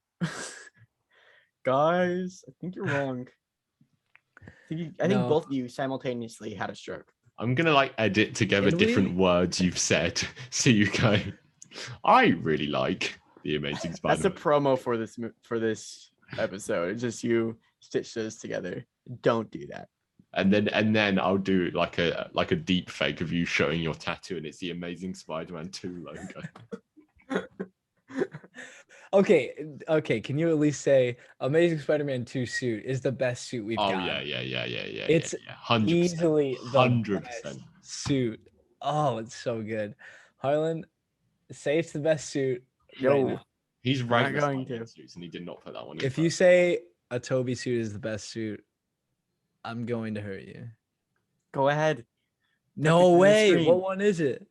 Guys, I think you're wrong. I think both of you simultaneously had a stroke. I'm gonna like edit together Did we? different words you've said, so you go. I really like the Amazing Spider-Man. That's a promo for this episode. It's just you stitch those together. Don't do that. And then I'll do like a deep fake of you showing your tattoo, and it's the Amazing Spider-Man 2 logo. Okay. Can you at least say Amazing Spider-Man 2 suit is the best suit we've got? Oh yeah. It's 100%. easily the 100%. best suit. Oh, it's so good. Harlan, say it's the best suit. Right now. He's right. I'm not going to. Suits, and he did not put that one in. If you say a Tobey suit is the best suit, I'm going to hurt you. Go ahead. No way. What one is it?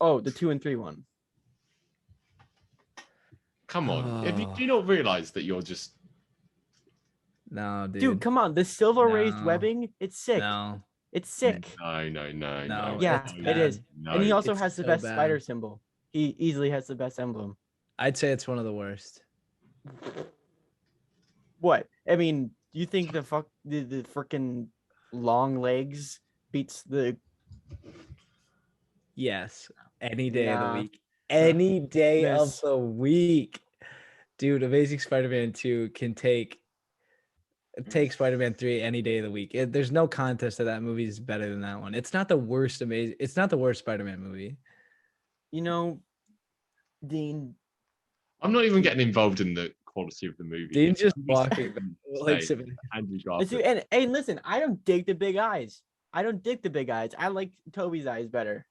Oh, the 2 and 3 one. Come on. Do you not realize that you're just... No, dude, come on. The silver raised webbing, it's sick. No. It's sick. No. Yeah, it is. No, and he also has the so best bad. spider symbol. He easily has the best emblem. I'd say it's one of the worst. What? I mean, do you think the freaking long legs beats the... Yes. Any day of the week. Any day of the week. Dude, Amazing Spider-Man 2 can take Spider-Man 3 any day of the week. There's no contest that movie is better than that one. It's not the worst Spider-Man movie. Dean, I'm not even getting involved in the quality of the movie. Dean's just Andy walking. Like, Say, sipping. Andrew Let's do, Garfield. and listen, I don't dig the big eyes. I like Toby's eyes better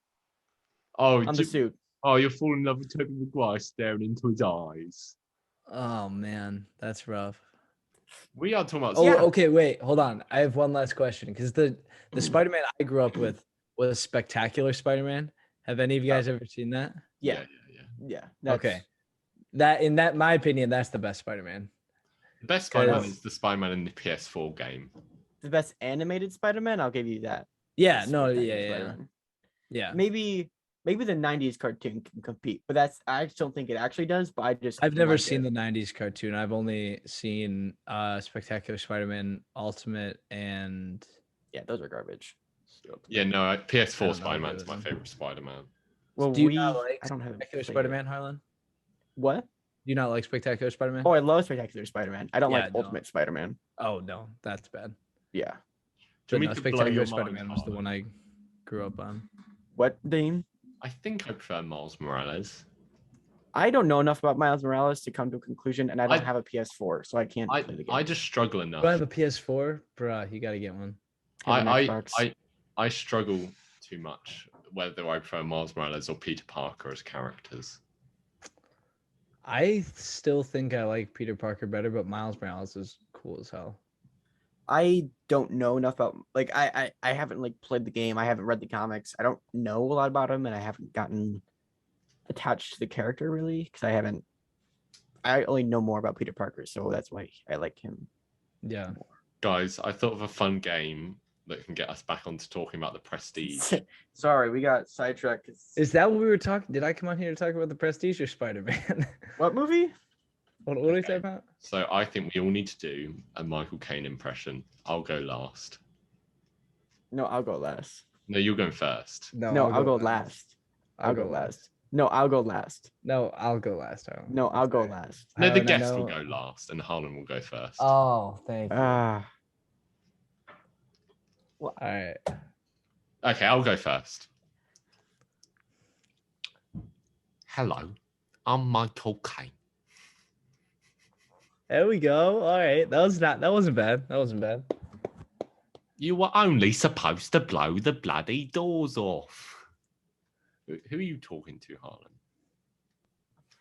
Oh, on the suit. oh, you're falling in love with Tobey Maguire staring into his eyes. Oh man, that's rough. We are talking about. Oh, Yeah. okay, wait, hold on. I have one last question because the Spider-Man I grew up with was Spectacular Spider-Man. Have any of you guys ever seen that? Yeah, yeah. Okay. That my opinion, that's the best Spider-Man. The best Spider-Man is the Spider-Man in the PS4 game. The best animated Spider-Man, I'll give you that. Yeah, no, Spectacular yeah. Spider-Man. Yeah. Maybe the 90s cartoon can compete, but I just don't think it actually does, but I've never like seen it. the 90s cartoon. I've only seen Spectacular Spider-Man Ultimate and Yeah, those are garbage. Yeah, no, I PS4 don't know Spider-Man's what my it is. favorite Spider-Man. Well, Do you not like I don't have Spectacular played it. Spider-Man, Harlan? What? Do you not like Spectacular Spider-Man? Oh, I love Spectacular Spider-Man. I don't Yeah, like no. Ultimate Spider-Man. Oh no, that's bad. Yeah. Do But you no, want me to blow Spectacular your Spider-Man mind, was the Harlan? one I grew up on. What, Dean? I think I prefer Miles Morales. I don't know enough about Miles Morales to come to a conclusion, and I don't have a PS4, so I can't play the game. I just struggle enough. Do I have a PS4? Bruh, you gotta get one. I struggle too much whether I prefer Miles Morales or Peter Parker as characters. I still think I like Peter Parker better, but Miles Morales is cool as hell. I don't know enough about I haven't like played the game. I haven't read the comics. I don't know a lot about him, and I haven't gotten attached to the character really because I only know more about Peter Parker, so that's why I like him. Yeah. Guys, I thought of a fun game that can get us back onto talking about the Prestige. Sorry, we got sidetracked. Is that what we were talking? Did I come on here to talk about the Prestige or Spider-Man? What movie? What are we talking about? So I think we all need to do a Michael Caine impression. I'll go last. No, I'll go last. No, you're going first. No, I'll go last. I'll go last. No, I'll go last. No, I'll go last. Harlan. No, I'll go last. No, the Harlan, I guest will know- go last, and Harlan will go first. Oh, thank you. Ah, All right. Okay, I'll go first. Hello, I'm Michael Caine. There we go. All right. That wasn't bad. That wasn't bad. You were only supposed to blow the bloody doors off. Who are you talking to, Harlan?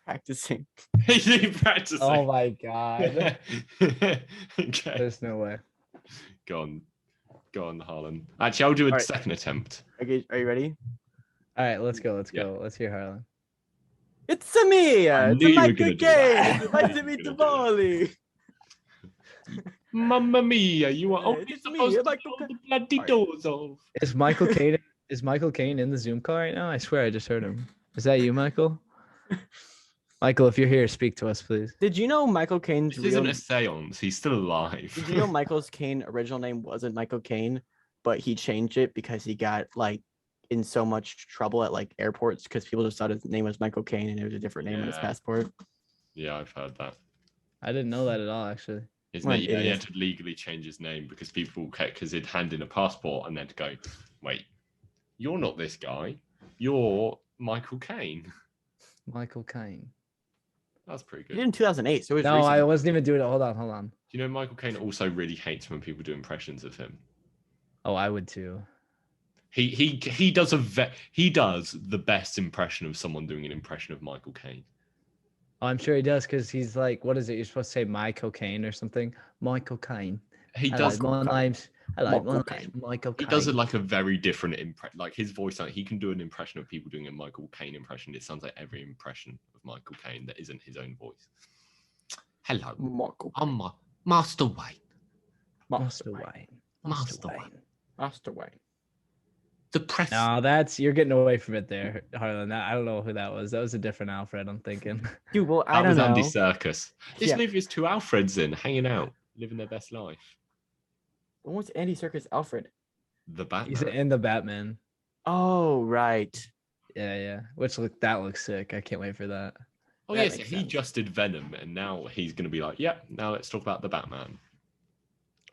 practicing. Is he practicing? Oh my god. Okay. There's no way. Go on, Harlan. Actually, I'll do a All right. second attempt. Okay, are you ready? All right, let's go. Let's Yeah. go. Let's hear Harlan. It's a me. I It's knew a you were Michael gonna do that. Caine. It's nice I to knew meet you you, were gonna Molly. Mamma mia, you were Yeah, only it's me, supposed to Michael blow the Caine. bloody Alright. doors off. Is Michael Caine is Michael Caine in the Zoom call right now? I swear I just heard him. Is that you, Michael? Michael, if you're here, speak to us, please. Did you know Michael Caine's This real? isn't a seance. He's still alive. Did you know Michael Caine original name wasn't Michael Caine, but he changed it because he got like in so much trouble at like airports because people just thought his name was Michael Caine and it was a different name on his Yeah. passport. Yeah, I've heard that. I didn't know that at all, actually. Isn't What it? an Yeah, he idiot. had to legally change his name because people because he'd hand in a passport and they'd go, wait, you're not this guy. You're Michael Caine. Michael Caine. That's pretty He good. did in 2008, so it was No, recent. I wasn't even doing it. Hold on. Do you know Michael Caine also really hates when people do impressions of him? Oh, I would too. He does he does the best impression of someone doing an impression of Michael Caine. Oh, I'm sure he does because he's like, what is it? You're supposed to say my cocaine or something. Michael Caine. He I does. like my name's Michael Caine. Michael He Caine. does it like a very different impression. Like his voice, like he can do an impression of people doing a Michael Caine impression. It sounds like every impression of Michael Caine that isn't his own voice. Hello, Michael. I'm Master Wayne. Master Wayne. Master Wayne. Master Wayne. The press. No, you're getting away from it there, Harlan. I don't know who that was. That was a different Alfred, I'm thinking. Dude, well, I That don't was know. Andy Serkis. This Yeah. movie is two Alfreds in, hanging out, living their best life. When was Andy Serkis Alfred? The Batman. He's in the Batman. Oh, right. Yeah. Which looks sick. I can't wait for that. Oh That yes, makes he sense. just did Venom, and now he's going to be like, "Yep, now let's talk about the Batman."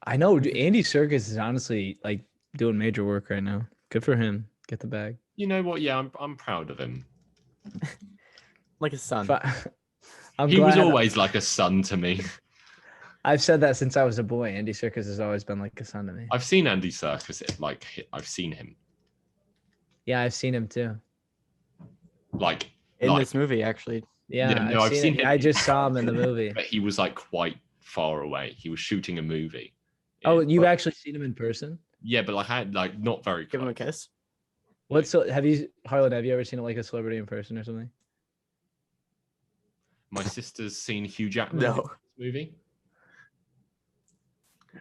I know Andy Serkis is honestly like doing major work right now. Good for him. Get the bag. You know what? Yeah, I'm proud of him. Like his son. He was always like a son to me. I've said that since I was a boy. Andy Serkis has always been like a son to me. I've seen Andy Serkis. I've seen him. Yeah, I've seen him too. In this movie, actually. Yeah, no, I've seen him. I just saw him in the movie. But he was like quite far away. He was shooting a movie. Oh, you've actually seen him in person? Yeah, but like I had like not very close. Give him a kiss. Harlan, have you ever seen like a celebrity in person or something? My sister's seen Hugh Jackman in this movie.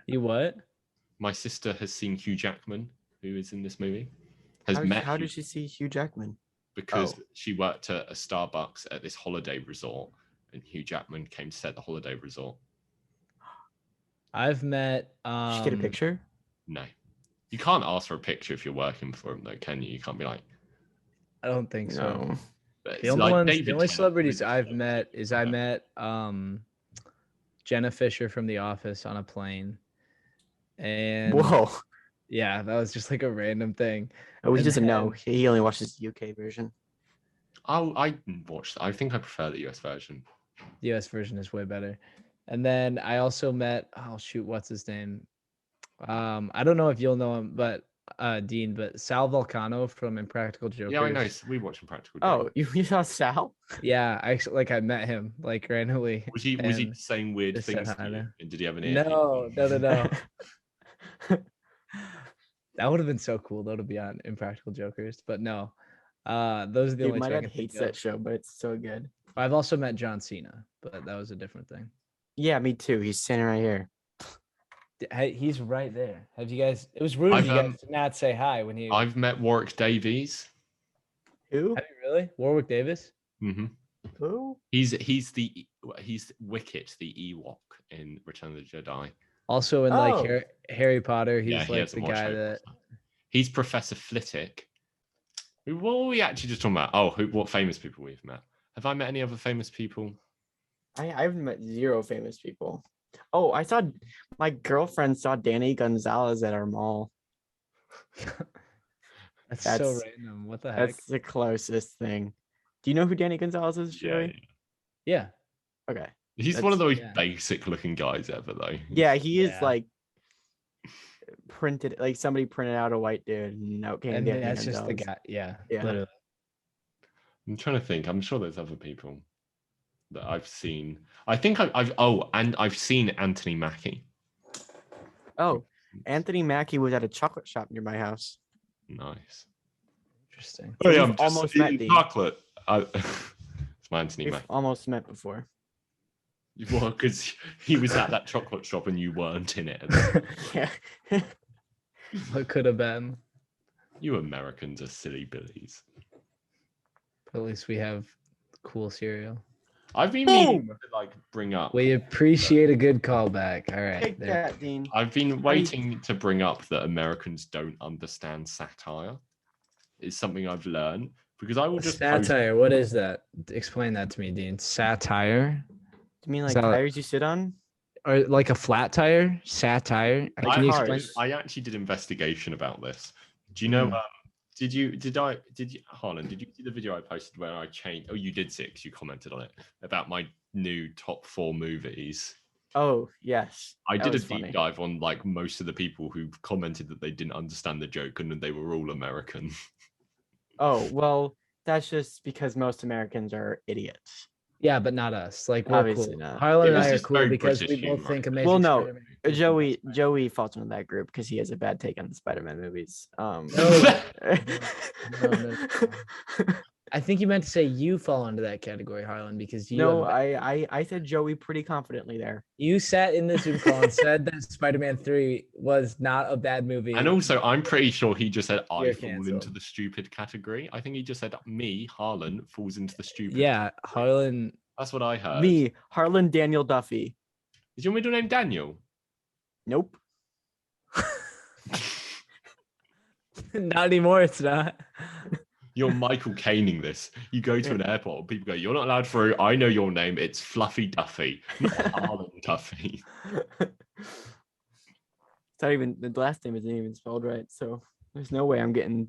You what? My sister has seen Hugh Jackman, who is in this movie. How did she see Hugh Jackman? Because she worked at a Starbucks at this holiday resort, and Hugh Jackman came to set the holiday resort. I've met. Did she get a picture? No, you can't ask for a picture if you're working for him, though, can you? You can't be like. I don't think so. No. But The only celebrities I've met is Jenna Fisher from The Office on a plane, and Whoa. yeah, that was just like a random thing. Oh, he doesn't know. He only watches the UK version. Oh, I watched. I think I prefer the US version. The US version is way better. And then I also met. Oh shoot, what's his name? I don't know if you'll know him, but Dean, but Sal Vulcano from Impractical Jokers. Yeah, I know. We watch Impractical Jokers. Jokers. Oh, you saw Sal? Yeah, I met him like randomly. Was he saying weird things to you? And did he have an ear? No. That would have been so cool though to be on Impractical Jokers, but no. Those are the only. My dad hates that show, but it's so good. I've also met John Cena, but that was a different thing. Yeah, me too. He's standing right here. Hey, he's right there. Have you guys? It was rude of you guys to not say hi when he. I've met Warwick Davies. Who? Have you really? Warwick Davis? Mm-hmm. Who? He's Wicket, the Ewok in Return of the Jedi. Also in like Harry Potter, he's he like the guy that. He's Professor Flitwick. What were we actually just talking about? Oh, what famous people we've met? Have I met any other famous people? I've met 0 famous people. Oh, I saw my girlfriend saw Danny Gonzalez at our mall. That's so random. What the heck? That's the closest thing. Do you know who Danny Gonzalez is, Joey? Yeah. Okay. He's one of those basic looking guys ever, though. Yeah, he is like printed, like somebody printed out a white dude and out came Danny that's Gonzalez. Just the guy. Yeah. Literally. I'm trying to think. I'm sure there's other people that I've seen. I think I've seen Anthony Mackie. Oh, Anthony Mackie was at a chocolate shop near my house. Nice. Interesting. Oh yeah, I'm almost met Dean. Chocolate. It's my Anthony Mackie. Almost met before. Well, because he was at that chocolate shop and you weren't in it. Yeah. What could have been? You Americans are silly billies. But at least we have cool cereal. I've been meaning to bring up. We appreciate a good callback. All right. Take that, Dean. I've been waiting to bring up that Americans don't understand satire. It's something I've learned because I will just satire. What is that? Explain that to me, Dean. Satire. Do you mean like tires you sit on? Or like a flat tire? Satire. Can you explain? I actually did investigation about this. Do you know? Did you, Harlan? Did you see the video I posted where I changed? Oh, you did see it 'cause you commented on it about my new top 4 movies. Oh yes, I did a deep dive on like most of the people who commented that they didn't understand the joke and that they were all American. Oh well, that's just because most Americans are idiots. Yeah, but not us. Like we're obviously cool. not. Harlan and I are cool because we both think Amazing. Well, no, Joey falls into that group because he has a bad take on the Spider-Man movies. No. I think you meant to say you fall into that category, Harlan, because you. No, I said Joey pretty confidently there. You sat in the Zoom call and said that Spider-Man 3 was not a bad movie. And also, I'm pretty sure he just said I fall into the stupid category. I think he just said me, Harlan, falls into the stupid. Yeah, Harlan. That's what I heard. Me, Harlan Daniel Duffy. Is your middle name Daniel? Nope. Not anymore. It's not. You're Michael Caining this. You go to an airport, people go, "You're not allowed through." I know your name. It's Fluffy Duffy, not Harlan Duffy. It's not even the last name isn't even spelled right. So there's no way I'm getting.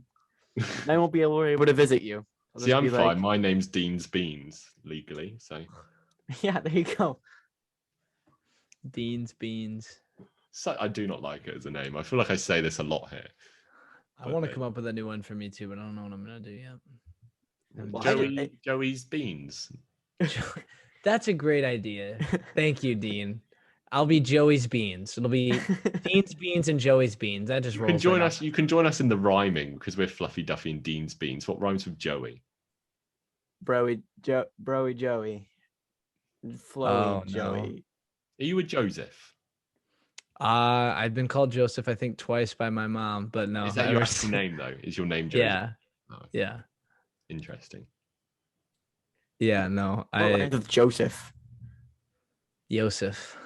I won't be able to visit you. See, I'm fine. My name's Dean's Beans legally. So Yeah, there you go. Dean's Beans. So I do not like it as a name. I feel like I say this a lot here. I want to come up with a new one for me too, but I don't know what I'm gonna do yet. Well, Joey's Beans. That's a great idea. Thank you, Dean. I'll be Joey's Beans. It'll be Dean's Beans and Joey's Beans. That just You rolls. can join us. You can join us in the rhyming because we're Fluffy Duffy and Dean's Beans. What rhymes with Joey? Broy Joey. Flowy Oh, no. Joey. Are you a Joseph? I've been called Joseph, I think, twice by my mom, but no. Is that your actual name though? Is your name Joseph? Yeah. Oh, Yeah. interesting. Yeah. No. What rhymes with Joseph? Joseph.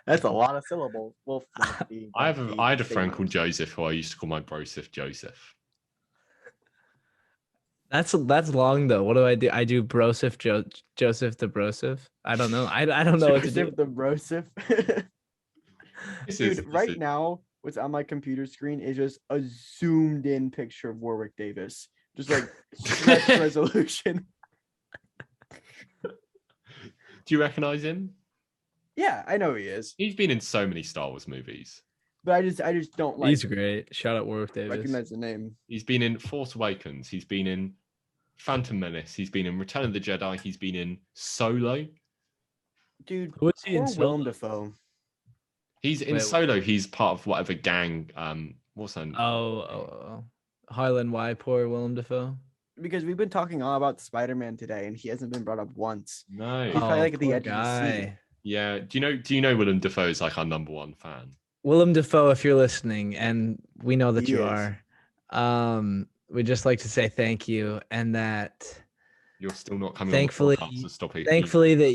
That's a lot of syllables. Well, I had a friend called Joseph who I used to call my broseph Joseph. That's long though. What do? I do broseph Joseph the broseph. I don't know. I don't know what to do. Joseph the broseph. Dude, right now, what's on my computer screen is just a zoomed in picture of Warwick Davis. Just like stretch resolution. Do you recognize him? Yeah, I know who he is. He's been in so many Star Wars movies. But I just don't like He's great. Shout out Warwick Davis. recognize the name. He's been in Force Awakens. He's been in Phantom Menace. He's been in Return of the Jedi. He's been in Solo. Dude, Who is he in poor Solo? Willem Dafoe. He's in Wait, Solo. He's part of whatever gang. What's that? Oh. Harlan, why poor Willem Dafoe? Because we've been talking all about Spider-Man today, and he hasn't been brought up once. No. He's probably like at the poor edge of the seat. Yeah. Do you know Willem Dafoe is like our number one fan? Willem Dafoe, if you're listening, and we know that He you is. are, we'd just like to say thank you, and that You're still not coming Thankfully- on the podcast, so stop it. thankfully that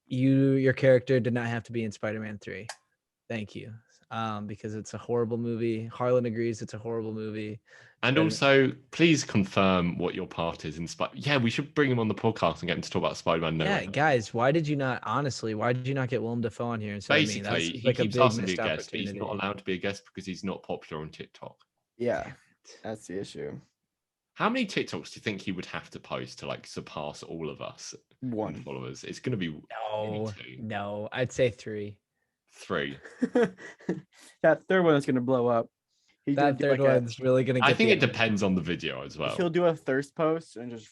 your character did not have to be in Spider-Man 3. Thank you. Because it's a horrible movie. Harlan agrees it's a horrible movie. And also, please confirm what your part is in Yeah, we should bring him on the podcast and get him to talk about Spider-Man. Yeah, guys, why did you not get Willem Dafoe on here instead of me? That Basically, seems he like a keeps big asking to be missed a guest, but he's not opportunity. allowed to be a guest because he's not popular on TikTok. Yeah, that's the issue. How many TikToks do you think he would have to post to like surpass all of us in One. followers? It's going to be No, I'd say 3. 3. That third one is gonna blow up. He's gonna That do third like one's really gonna get I think the it depends on the video as well. he'll do a thirst post and just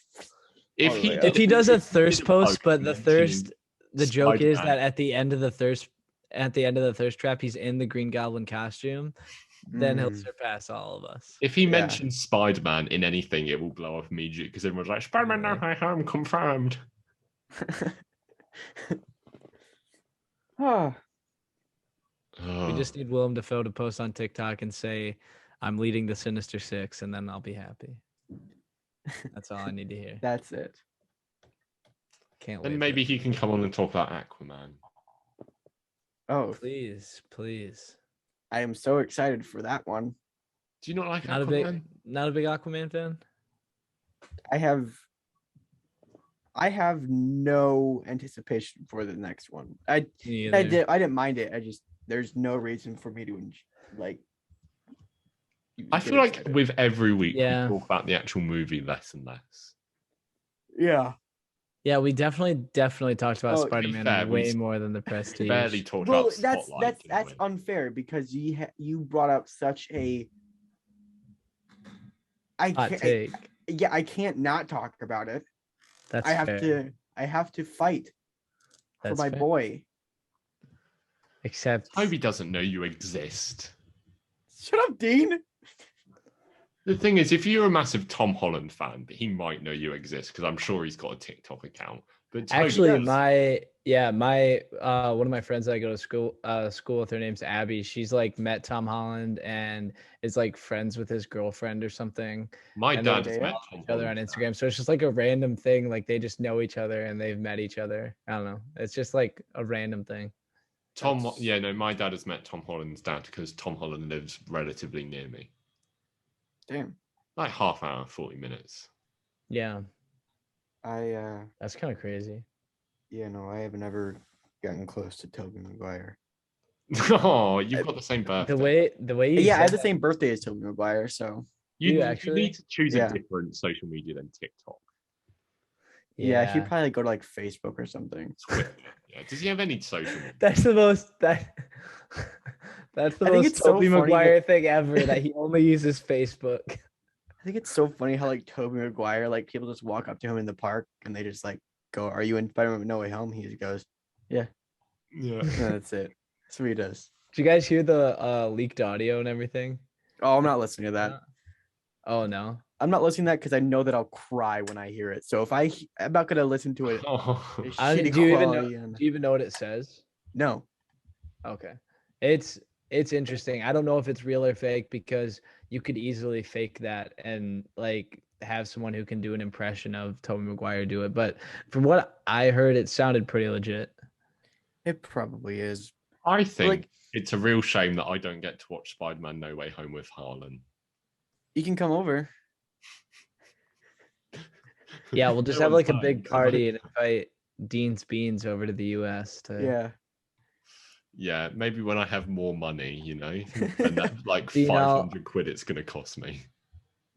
If all the he way did- up. if he does a if he did thirst post, but the mentioning thirst, the joke is Spider-Man. that at the end of the thirst trap, he's in the Green Goblin costume. Then he'll Mm. surpass all of us. If he Yeah. mentions Spider-Man in anything, it will blow up immediately because everyone's like, Spider-Man, no, Yeah. I'm confirmed. Ah, Oh. We just need Willem Dafoe to post on TikTok and say, "I'm leading the Sinister Six," and then I'll be happy. That's all I need to hear. that's it. Can't wait. Then for maybe it. he can come on and talk about Aquaman. Oh, Please. I am so excited for that one. Do you not like Not Aquaman? a big Aquaman fan. I have no anticipation for the next one. I Me either. didn't mind it. There's no reason for me to like. I get feel like excited. with every week Yeah. we talk about the actual movie less and less. Yeah. Yeah, we definitely talked about Oh, to be Spider-Man fair, we way more than the Prestige. Barely talked Well, about that's Spotlight. didn't that's we? unfair because you brought up such a. I Hot can't. take. Yeah, I can't not talk about it. That's I have fair. to fight for That's my fair. boy. Except Toby doesn't know you exist. Shut up, Dean. The thing is, if you're a massive Tom Holland fan, he might know you exist because I'm sure he's got a TikTok account. But Toby actually, does. my one of my friends that I go to school with, her name's Abby. She's like met Tom Holland and is like friends with his girlfriend or something. My and dad they has met follow Tom Each other on Holland. Instagram, so it's just like a random thing. Like they just know each other and they've met each other. I don't know. It's just like a random thing. My dad has met Tom Holland's dad because Tom Holland lives relatively near me. Damn. Like half hour, 40 minutes. Yeah, That's kind of crazy. no, I have never gotten close to Tobey Maguire. Oh, you've got the same birthday. The way you Yeah, I have said the same birthday as Tobey Maguire, so You You need actually? to choose Yeah. a different social media than TikTok. Yeah, he'd probably go to like Facebook or something. Twitter. Yeah. Does he have any social media? That's the most that's the I think most it's so Tobey funny Maguire thing ever that he only uses Facebook. I think it's so funny how like Tobey Maguire, like people just walk up to him in the park and they just like go, "Are you in Spider-Man No Way Home?" He just goes, "Yeah." Yeah. And that's it. That's what he does. Did you guys hear the leaked audio and everything? Oh, I'm not listening to that. Oh no. I'm not listening to that because I know that I'll cry when I hear it. So if I'm not gonna listen to it. Oh. Shitty Do you even know? quality and Do you even know what it says? no. Okay, it's interesting. I don't know if it's real or fake because you could easily fake that and like have someone who can do an impression of Tobey Maguire do it. But from what I heard, it sounded pretty legit. It probably is. I think Like, it's a real shame that I don't get to watch Spider-Man No Way Home with Harlan. you can come over. Yeah, we'll just No have like a one's big home. party and invite Dean's Beans over to the US to Yeah. Yeah, maybe when I have more money, and that's like Dean, 500 quid it's gonna cost me.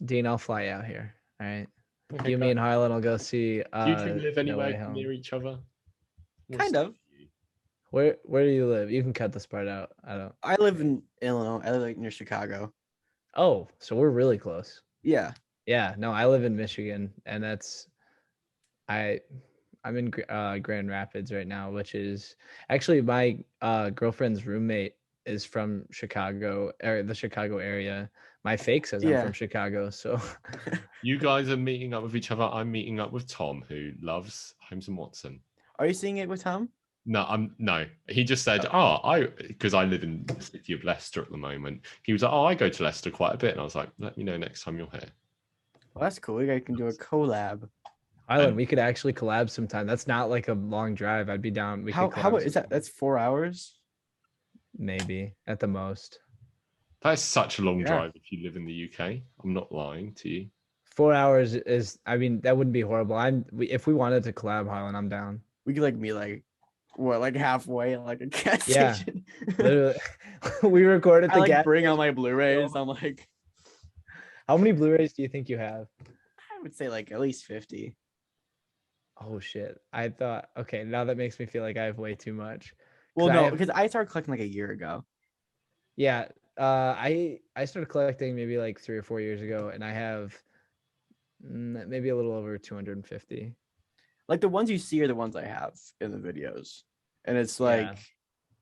Dean, I'll fly out here. All right. Okay, You, me, and Harlan will go see do you two live No Way anywhere Home. near each other? Kind of. Where do you live? You can cut this part out. I don't. I live in Illinois. I live like near Chicago. Oh, so we're really close. Yeah. Yeah, no, I live in Michigan, and I'm in Grand Rapids right now, which is actually my girlfriend's roommate is from Chicago or the Chicago area. My fake says I'm from Chicago, so You guys are meeting up with each other. I'm meeting up with Tom, who loves Holmes and Watson. Are you seeing it with Tom? No. He just said, because I live in the city of Leicester at the moment. He was like, I go to Leicester quite a bit, and I was like, let me know next time you're here. Well, that's cool. You guys can do a collab. Island, we could actually collab sometime. That's not like a long drive. I'd be down. How is that? That's 4 hours? Maybe at the most. That's such a long drive if you live in the UK. I'm not lying to you. 4 hours is, I mean, that wouldn't be horrible. If we wanted to collab, Harlan, I'm down. We could like meet like halfway, like a gas Yeah. station. Literally, we recorded the gas. Bring out my Blu-rays. I'm like, how many Blu-rays do you think you have? I would say like at least 50. Oh shit! I thought, okay, now that makes me feel like I have way too much. Well, no, because I started collecting like a year ago. Yeah, I started collecting maybe like 3 or 4 years ago, and I have maybe a little over 250. Like the ones you see are the ones I have in the videos, and it's like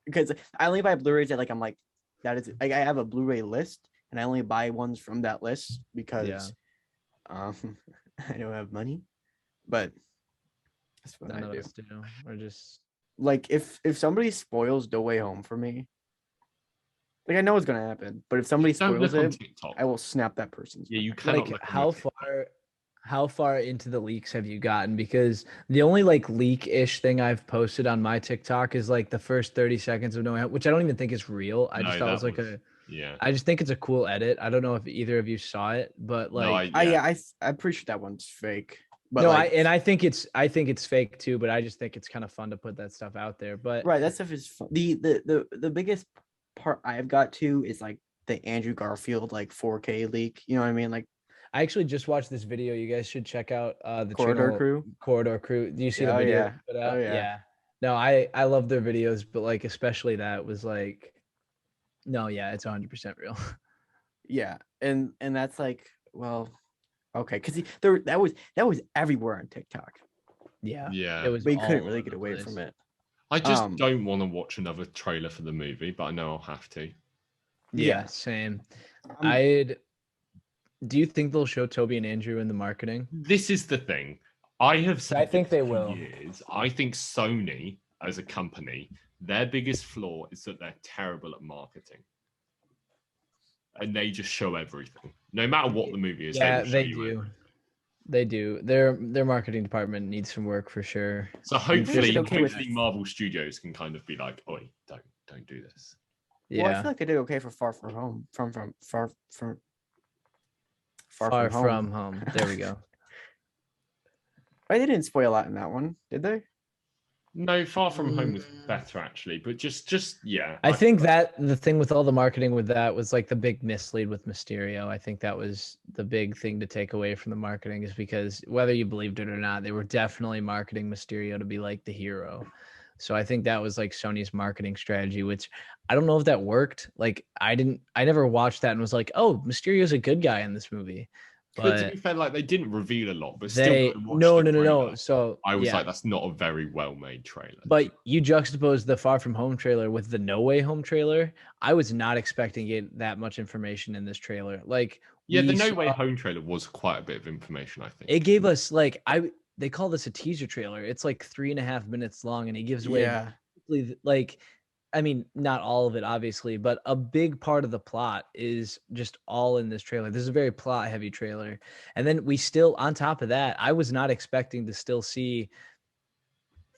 because I only buy Blu-rays that I'm like that is like I have a Blu-ray list, and I only buy ones from that list because I don't have money, but that's what I do. Or just like if somebody spoils No Way Home for me, like I know it's gonna happen, but if somebody spoils it, I will snap that person's. Yeah, you cannot. Like how far into the leaks have you gotten? Because the only like leak-ish thing I've posted on my TikTok is like the first 30 seconds of No Way Home, which I don't even think is real. I just thought it was I just think it's a cool edit. I don't know if either of you saw it, but like I'm pretty sure that one's fake. But no, I think it's fake too, but I just think it's kind of fun to put that stuff out there. But right, that stuff is fun. The biggest part I've got to is like the Andrew Garfield like 4K leak. You know what I mean? Like I actually just watched this video. You guys should check out the Corridor channel, Crew. Corridor Crew. Do you see the video? Yeah. No, I love their videos, but like especially that was like, no, yeah, it's 100% real. Yeah, and that's like, well, okay, because that was everywhere on TikTok. Yeah, it was. But you couldn't really get away from it. I just don't want to watch another trailer for the movie, but I know I'll have to. Yeah, same. Do you think they'll show Toby and Andrew in the marketing? This is the thing. I have said I think they for will. years. I think Sony as a company, their biggest flaw is that they're terrible at marketing. And they just show everything. No matter what the movie is, they do. They do. Their marketing department needs some work for sure. So hopefully Marvel Studios can kind of be like, "Oi, don't do this." Yeah. Well, I feel like they did okay for Far From Home. Far From Home. There we go. They didn't spoil a lot in that one, did they? No, Far From Home was better actually, but just yeah. I think that the thing with all the marketing with that was like the big mislead with Mysterio. I think that was the big thing to take away from the marketing, is because whether you believed it or not, they were definitely marketing Mysterio to be like the hero. So I think that was like Sony's marketing strategy, which I don't know if that worked. Like I never watched that and was like, oh, Mysterio's a good guy in this movie. But to But be fair, like they didn't reveal a lot, but still they when I watched no the no no trailer, no. So I was yeah. like, that's not a very well-made trailer. But you juxtapose the Far From Home trailer with the No Way Home trailer. I was not expecting it that much information in this trailer. Like Yeah, the we No saw, Way Home trailer was quite a bit of information, I think. it gave us like they call this a teaser trailer. It's like 3.5 minutes long, and he gives away Yeah. like, I mean, not all of it, obviously, but a big part of the plot is just all in this trailer. This is a very plot heavy trailer. And then we still, on top of that, I was not expecting to still see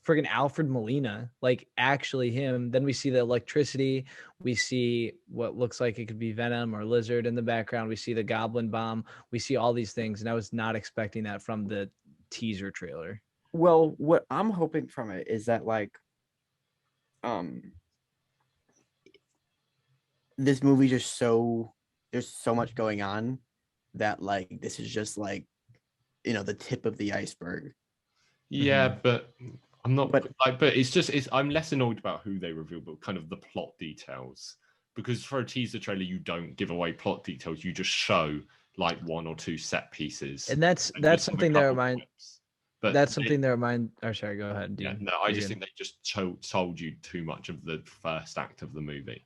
friggin' Alfred Molina, like actually him. Then we see the electricity. We see what looks like it could be Venom or Lizard in the background. We see the Goblin Bomb. We see all these things, and I was not expecting that from the teaser trailer. Well, what I'm hoping from it is that like um this movie just so there's so much going on that like this is just like the tip of the iceberg. Yeah, but I'm not But but it's I'm less annoyed about who they reveal, but kind of the plot details. Because for a teaser trailer, you don't give away plot details, you just show like one or two set pieces. And that's just have a something that couple remind clips. But that's something that remind or sorry, go ahead, yeah, dude. no, I You're just good. think they just told you too much of the first act of the movie.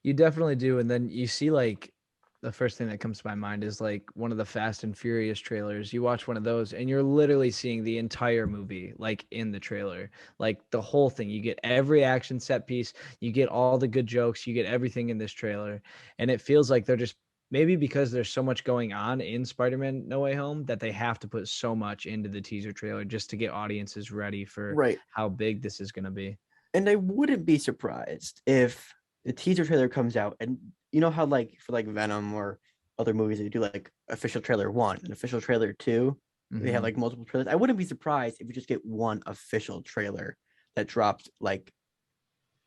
You definitely do. And then you see like the first thing that comes to my mind is like one of the Fast and Furious trailers. You watch one of those and you're literally seeing the entire movie like in the trailer, like the whole thing. You get every action set piece, you get all the good jokes, you get everything in this trailer. And it feels like they're just maybe because there's so much going on in Spider-Man No Way Home that they have to put so much into the teaser trailer just to get audiences ready for right. how big this is going to be. And I wouldn't be surprised if the teaser trailer comes out and you know how like for like Venom or other movies they do like official trailer 1 and official trailer 2. They have Mhm. like multiple trailers. I wouldn't be surprised if we just get one official trailer that dropped like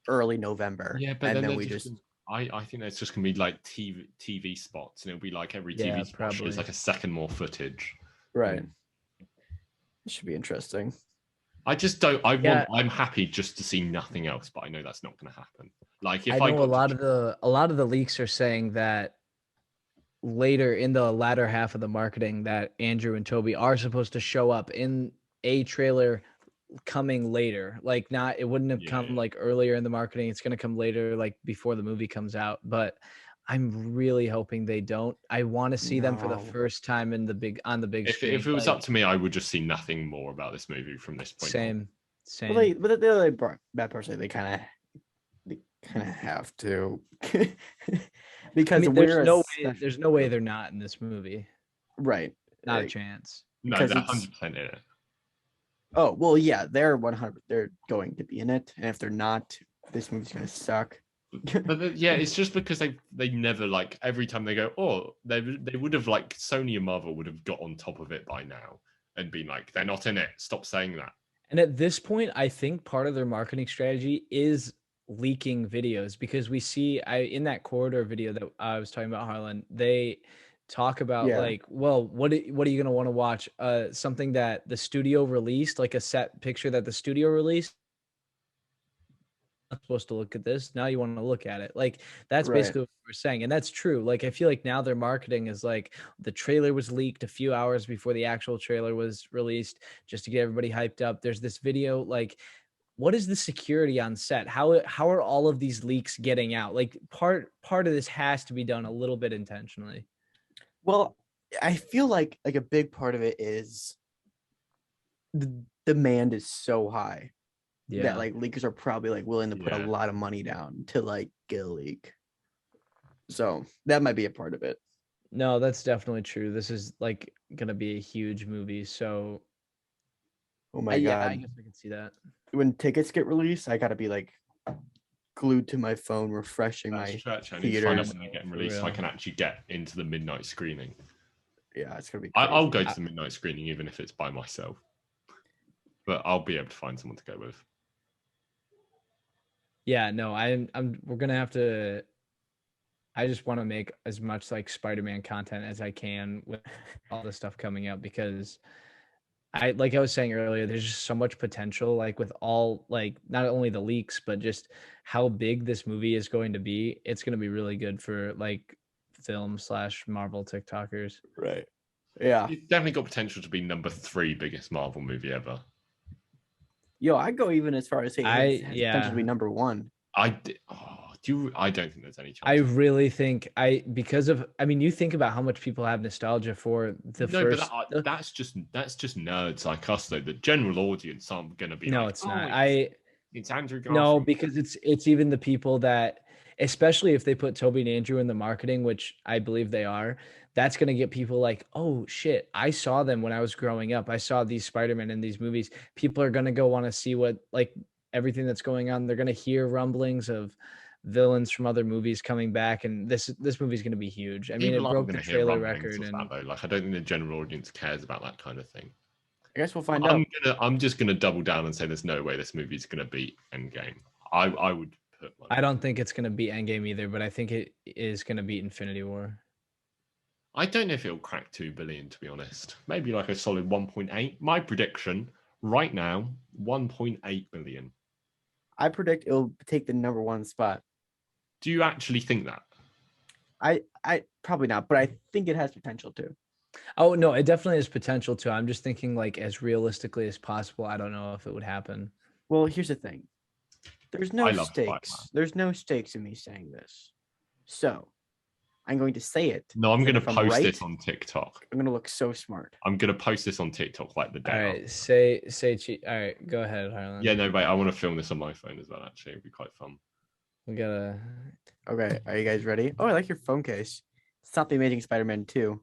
early November. Yeah, but and then then they're we just just I think that's just gonna be like TV spots, and it'll be like every Yeah, TV spot shows probably. like a second more footage. right. It should be interesting. I just don't. Yeah. I'm happy just to see nothing else, but I know that's not going to happen. Like if I I know got a lot of the leaks are saying that later in the latter half of the marketing that Andrew and Toby are supposed to show up in a trailer coming later. Like not it wouldn't have come like earlier in the marketing. It's going to come later like before the movie comes out, but I'm really hoping they don't. I want to see them for the No. first time in the big screen. if it was like, up to me, I would just see nothing more about this movie from this point on. Same. Well, they brought that person. They kind of have to because I mean, we're there's no way they're not in this movie. right. Not a chance. No, because they're it's 100% in it. oh well, yeah, they're 100. They're going to be in it, and if they're not, this movie's gonna suck. But yeah, it's just because they never like every time they go, oh, they would have like Sony and Marvel would have got on top of it by now and been like, they're not in it. Stop saying that. And at this point, I think part of their marketing strategy is leaking videos because we see in that corridor video that I was talking about, Harlan, they talk about like, well, what are you going to want to watch? Something that the studio released, like a set picture that the studio released. Not supposed to look at this. Now you want to look at it. Like that's basically what we're saying. And that's true. Like I feel like now their marketing is like the trailer was leaked a few hours before the actual trailer was released just to get everybody hyped up. There's this video like what is the security on set? How are all of these leaks getting out? Like part of this has to be done a little bit intentionally. Well, I feel like a big part of it is the demand is so high that like leakers are probably like willing to put a lot of money down to like get a leak. So that might be a part of it. No, that's definitely true. This is like gonna be a huge movie. So oh my god. I guess I can see that. When tickets get released, I gotta be like glued to my phone, refreshing my theaters. Find out when they're getting released, so I can actually get into the midnight screening. Yeah, it's gonna be. I'll go to the midnight screening even if it's by myself. but I'll be able to find someone to go with. Yeah, no, we're gonna have to. I just want to make as much like Spider-Man content as I can with all the stuff coming up, because like I was saying earlier, there's just so much potential, like with all, like not only the leaks, but just how big this movie is going to be. It's going to be really good for like film/Marvel TikTokers. Right. Yeah. It's definitely got potential to be number 3 biggest Marvel movie ever. Yo, I'd go even as far as saying it has potential to be number 1. I don't think there's any chance. I really think you think about how much people have nostalgia for the first. But that's just nerds like us though. The general audience aren't going to be. No, like, it's not. It's Andrew Garfield. No, because it's even the people that, especially if they put Toby and Andrew in the marketing, which I believe they are, that's going to get people like, oh shit, I saw them when I was growing up. I saw these Spider-Man in these movies. People are going to go want to see what, like, everything that's going on. They're going to hear rumblings of villains from other movies coming back, and this movie's going to be huge. I mean, it broke the trailer record. And though. Like, I don't think the general audience cares about that kind of thing. I guess we'll find out. I'm just gonna double down and say there's no way this movie's gonna beat Endgame. I would put money. I don't think it's gonna beat Endgame either, but I think it is gonna beat Infinity War. I don't know if it'll crack 2 billion, to be honest. Maybe like a solid 1.8. My prediction right now, 1.8 billion. I predict it'll take the number 1 spot. Do you actually think that? I probably not, but I think it has potential to. Oh no, it definitely has potential to. I'm just thinking like as realistically as possible. I don't know if it would happen. Well, here's the thing. There's no stakes. There's no stakes in me saying this. So I'm going to say it. No, I'm going to post this on TikTok. I'm going to look so smart. I'm going to post this on TikTok like the day. All right, say. All right, go ahead, Harlan. Yeah, no, wait. I want to film this on my phone as well. Actually, it'd be quite fun. We gotta. Okay, are you guys ready? Oh, I like your phone case. It's not the Amazing Spider-Man 2.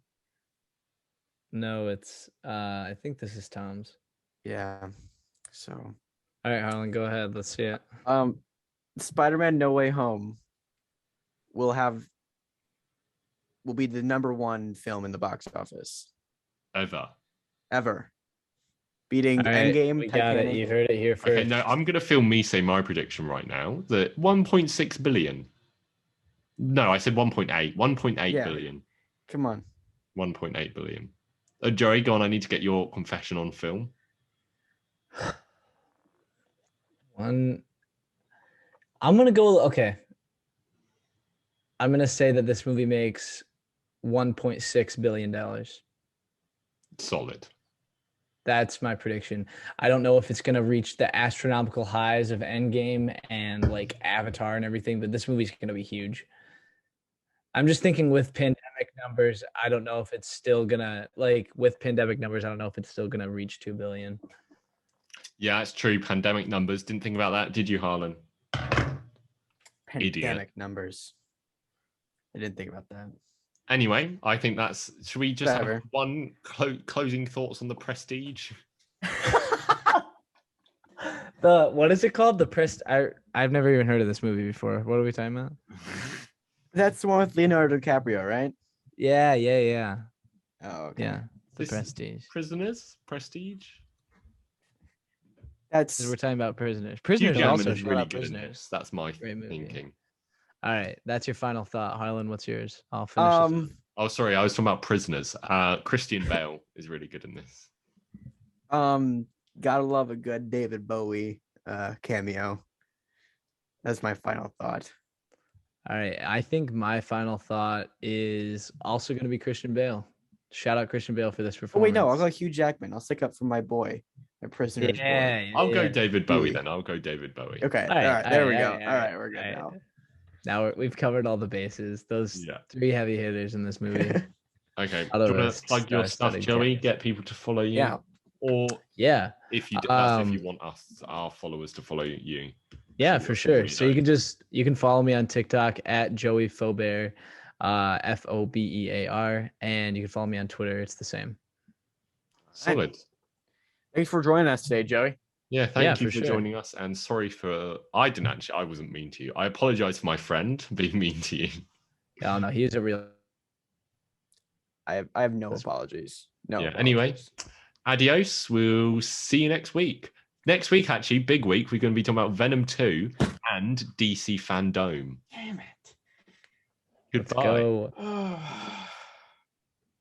No, it's. I think this is Tom's. Yeah. So. All right, Harlan, go ahead. Let's see it. Spider-Man: No Way Home will be the number 1 film in the box office ever, beating Endgame. We got it. You heard it here first. Okay, no, I'm gonna film me say my prediction right now. That 1.6 billion. No, I said 1.8. 1.8 billion. Come on. 1.8 billion. Joey, go on. I need to get your confession on film. I'm gonna go. Okay. I'm gonna say that this movie makes $1.6 billion. Solid. That's my prediction. I don't know if it's gonna reach the astronomical highs of Endgame and like Avatar and everything, but this movie's gonna be huge. I'm just thinking with pandemic numbers, I don't know if it's still gonna reach 2 billion. Yeah, it's true. Pandemic numbers. Didn't think about that. Did you, Harlan? Pandemic numbers. I didn't think about that. Anyway, I think that's. Should we just have one closing thoughts on The Prestige? What is it called? I've never even heard of this movie before. What are we talking about? That's the one with Leonardo DiCaprio, right? Yeah. Oh, okay. Yeah. The Prestige. Prestige. That's. We're talking about Prisoners. Prisoners also really good Prisoners. That's my thinking. All right, that's your final thought, Harlan. What's yours? I'll finish. This. Oh, sorry, I was talking about Prisoners. Christian Bale is really good in this. Gotta love a good David Bowie cameo. That's my final thought. All right, I think my final thought is also going to be Christian Bale. Shout out Christian Bale for this performance. Oh wait, no, I'll go Hugh Jackman. I'll stick up for my boy, my Prisoners boy. I'll go David Bowie then. I'll go David Bowie. Okay, all right, there we go. All right, we're good now. Now we've covered all the bases. Those 3 heavy hitters in this movie. Okay. Do you want to plug your stuff, Joey? Get people to follow you. Yeah. Or if you if you want our followers to follow you. Yeah, for sure. So you can follow me on TikTok at Joey Fobear, Fobear, and you can follow me on Twitter. It's the same. Solid. Thanks for joining us today, Joey. Yeah, thank you for joining us, and sorry for I wasn't mean to you. I apologize for my friend being mean to you. Oh no, he's a real. I have no apologies. No. Yeah. Anyway, adios. We'll see you next week. Next week, actually, big week, we're going to be talking about Venom 2 and DC Fandom. Damn it. Let's Goodbye. go.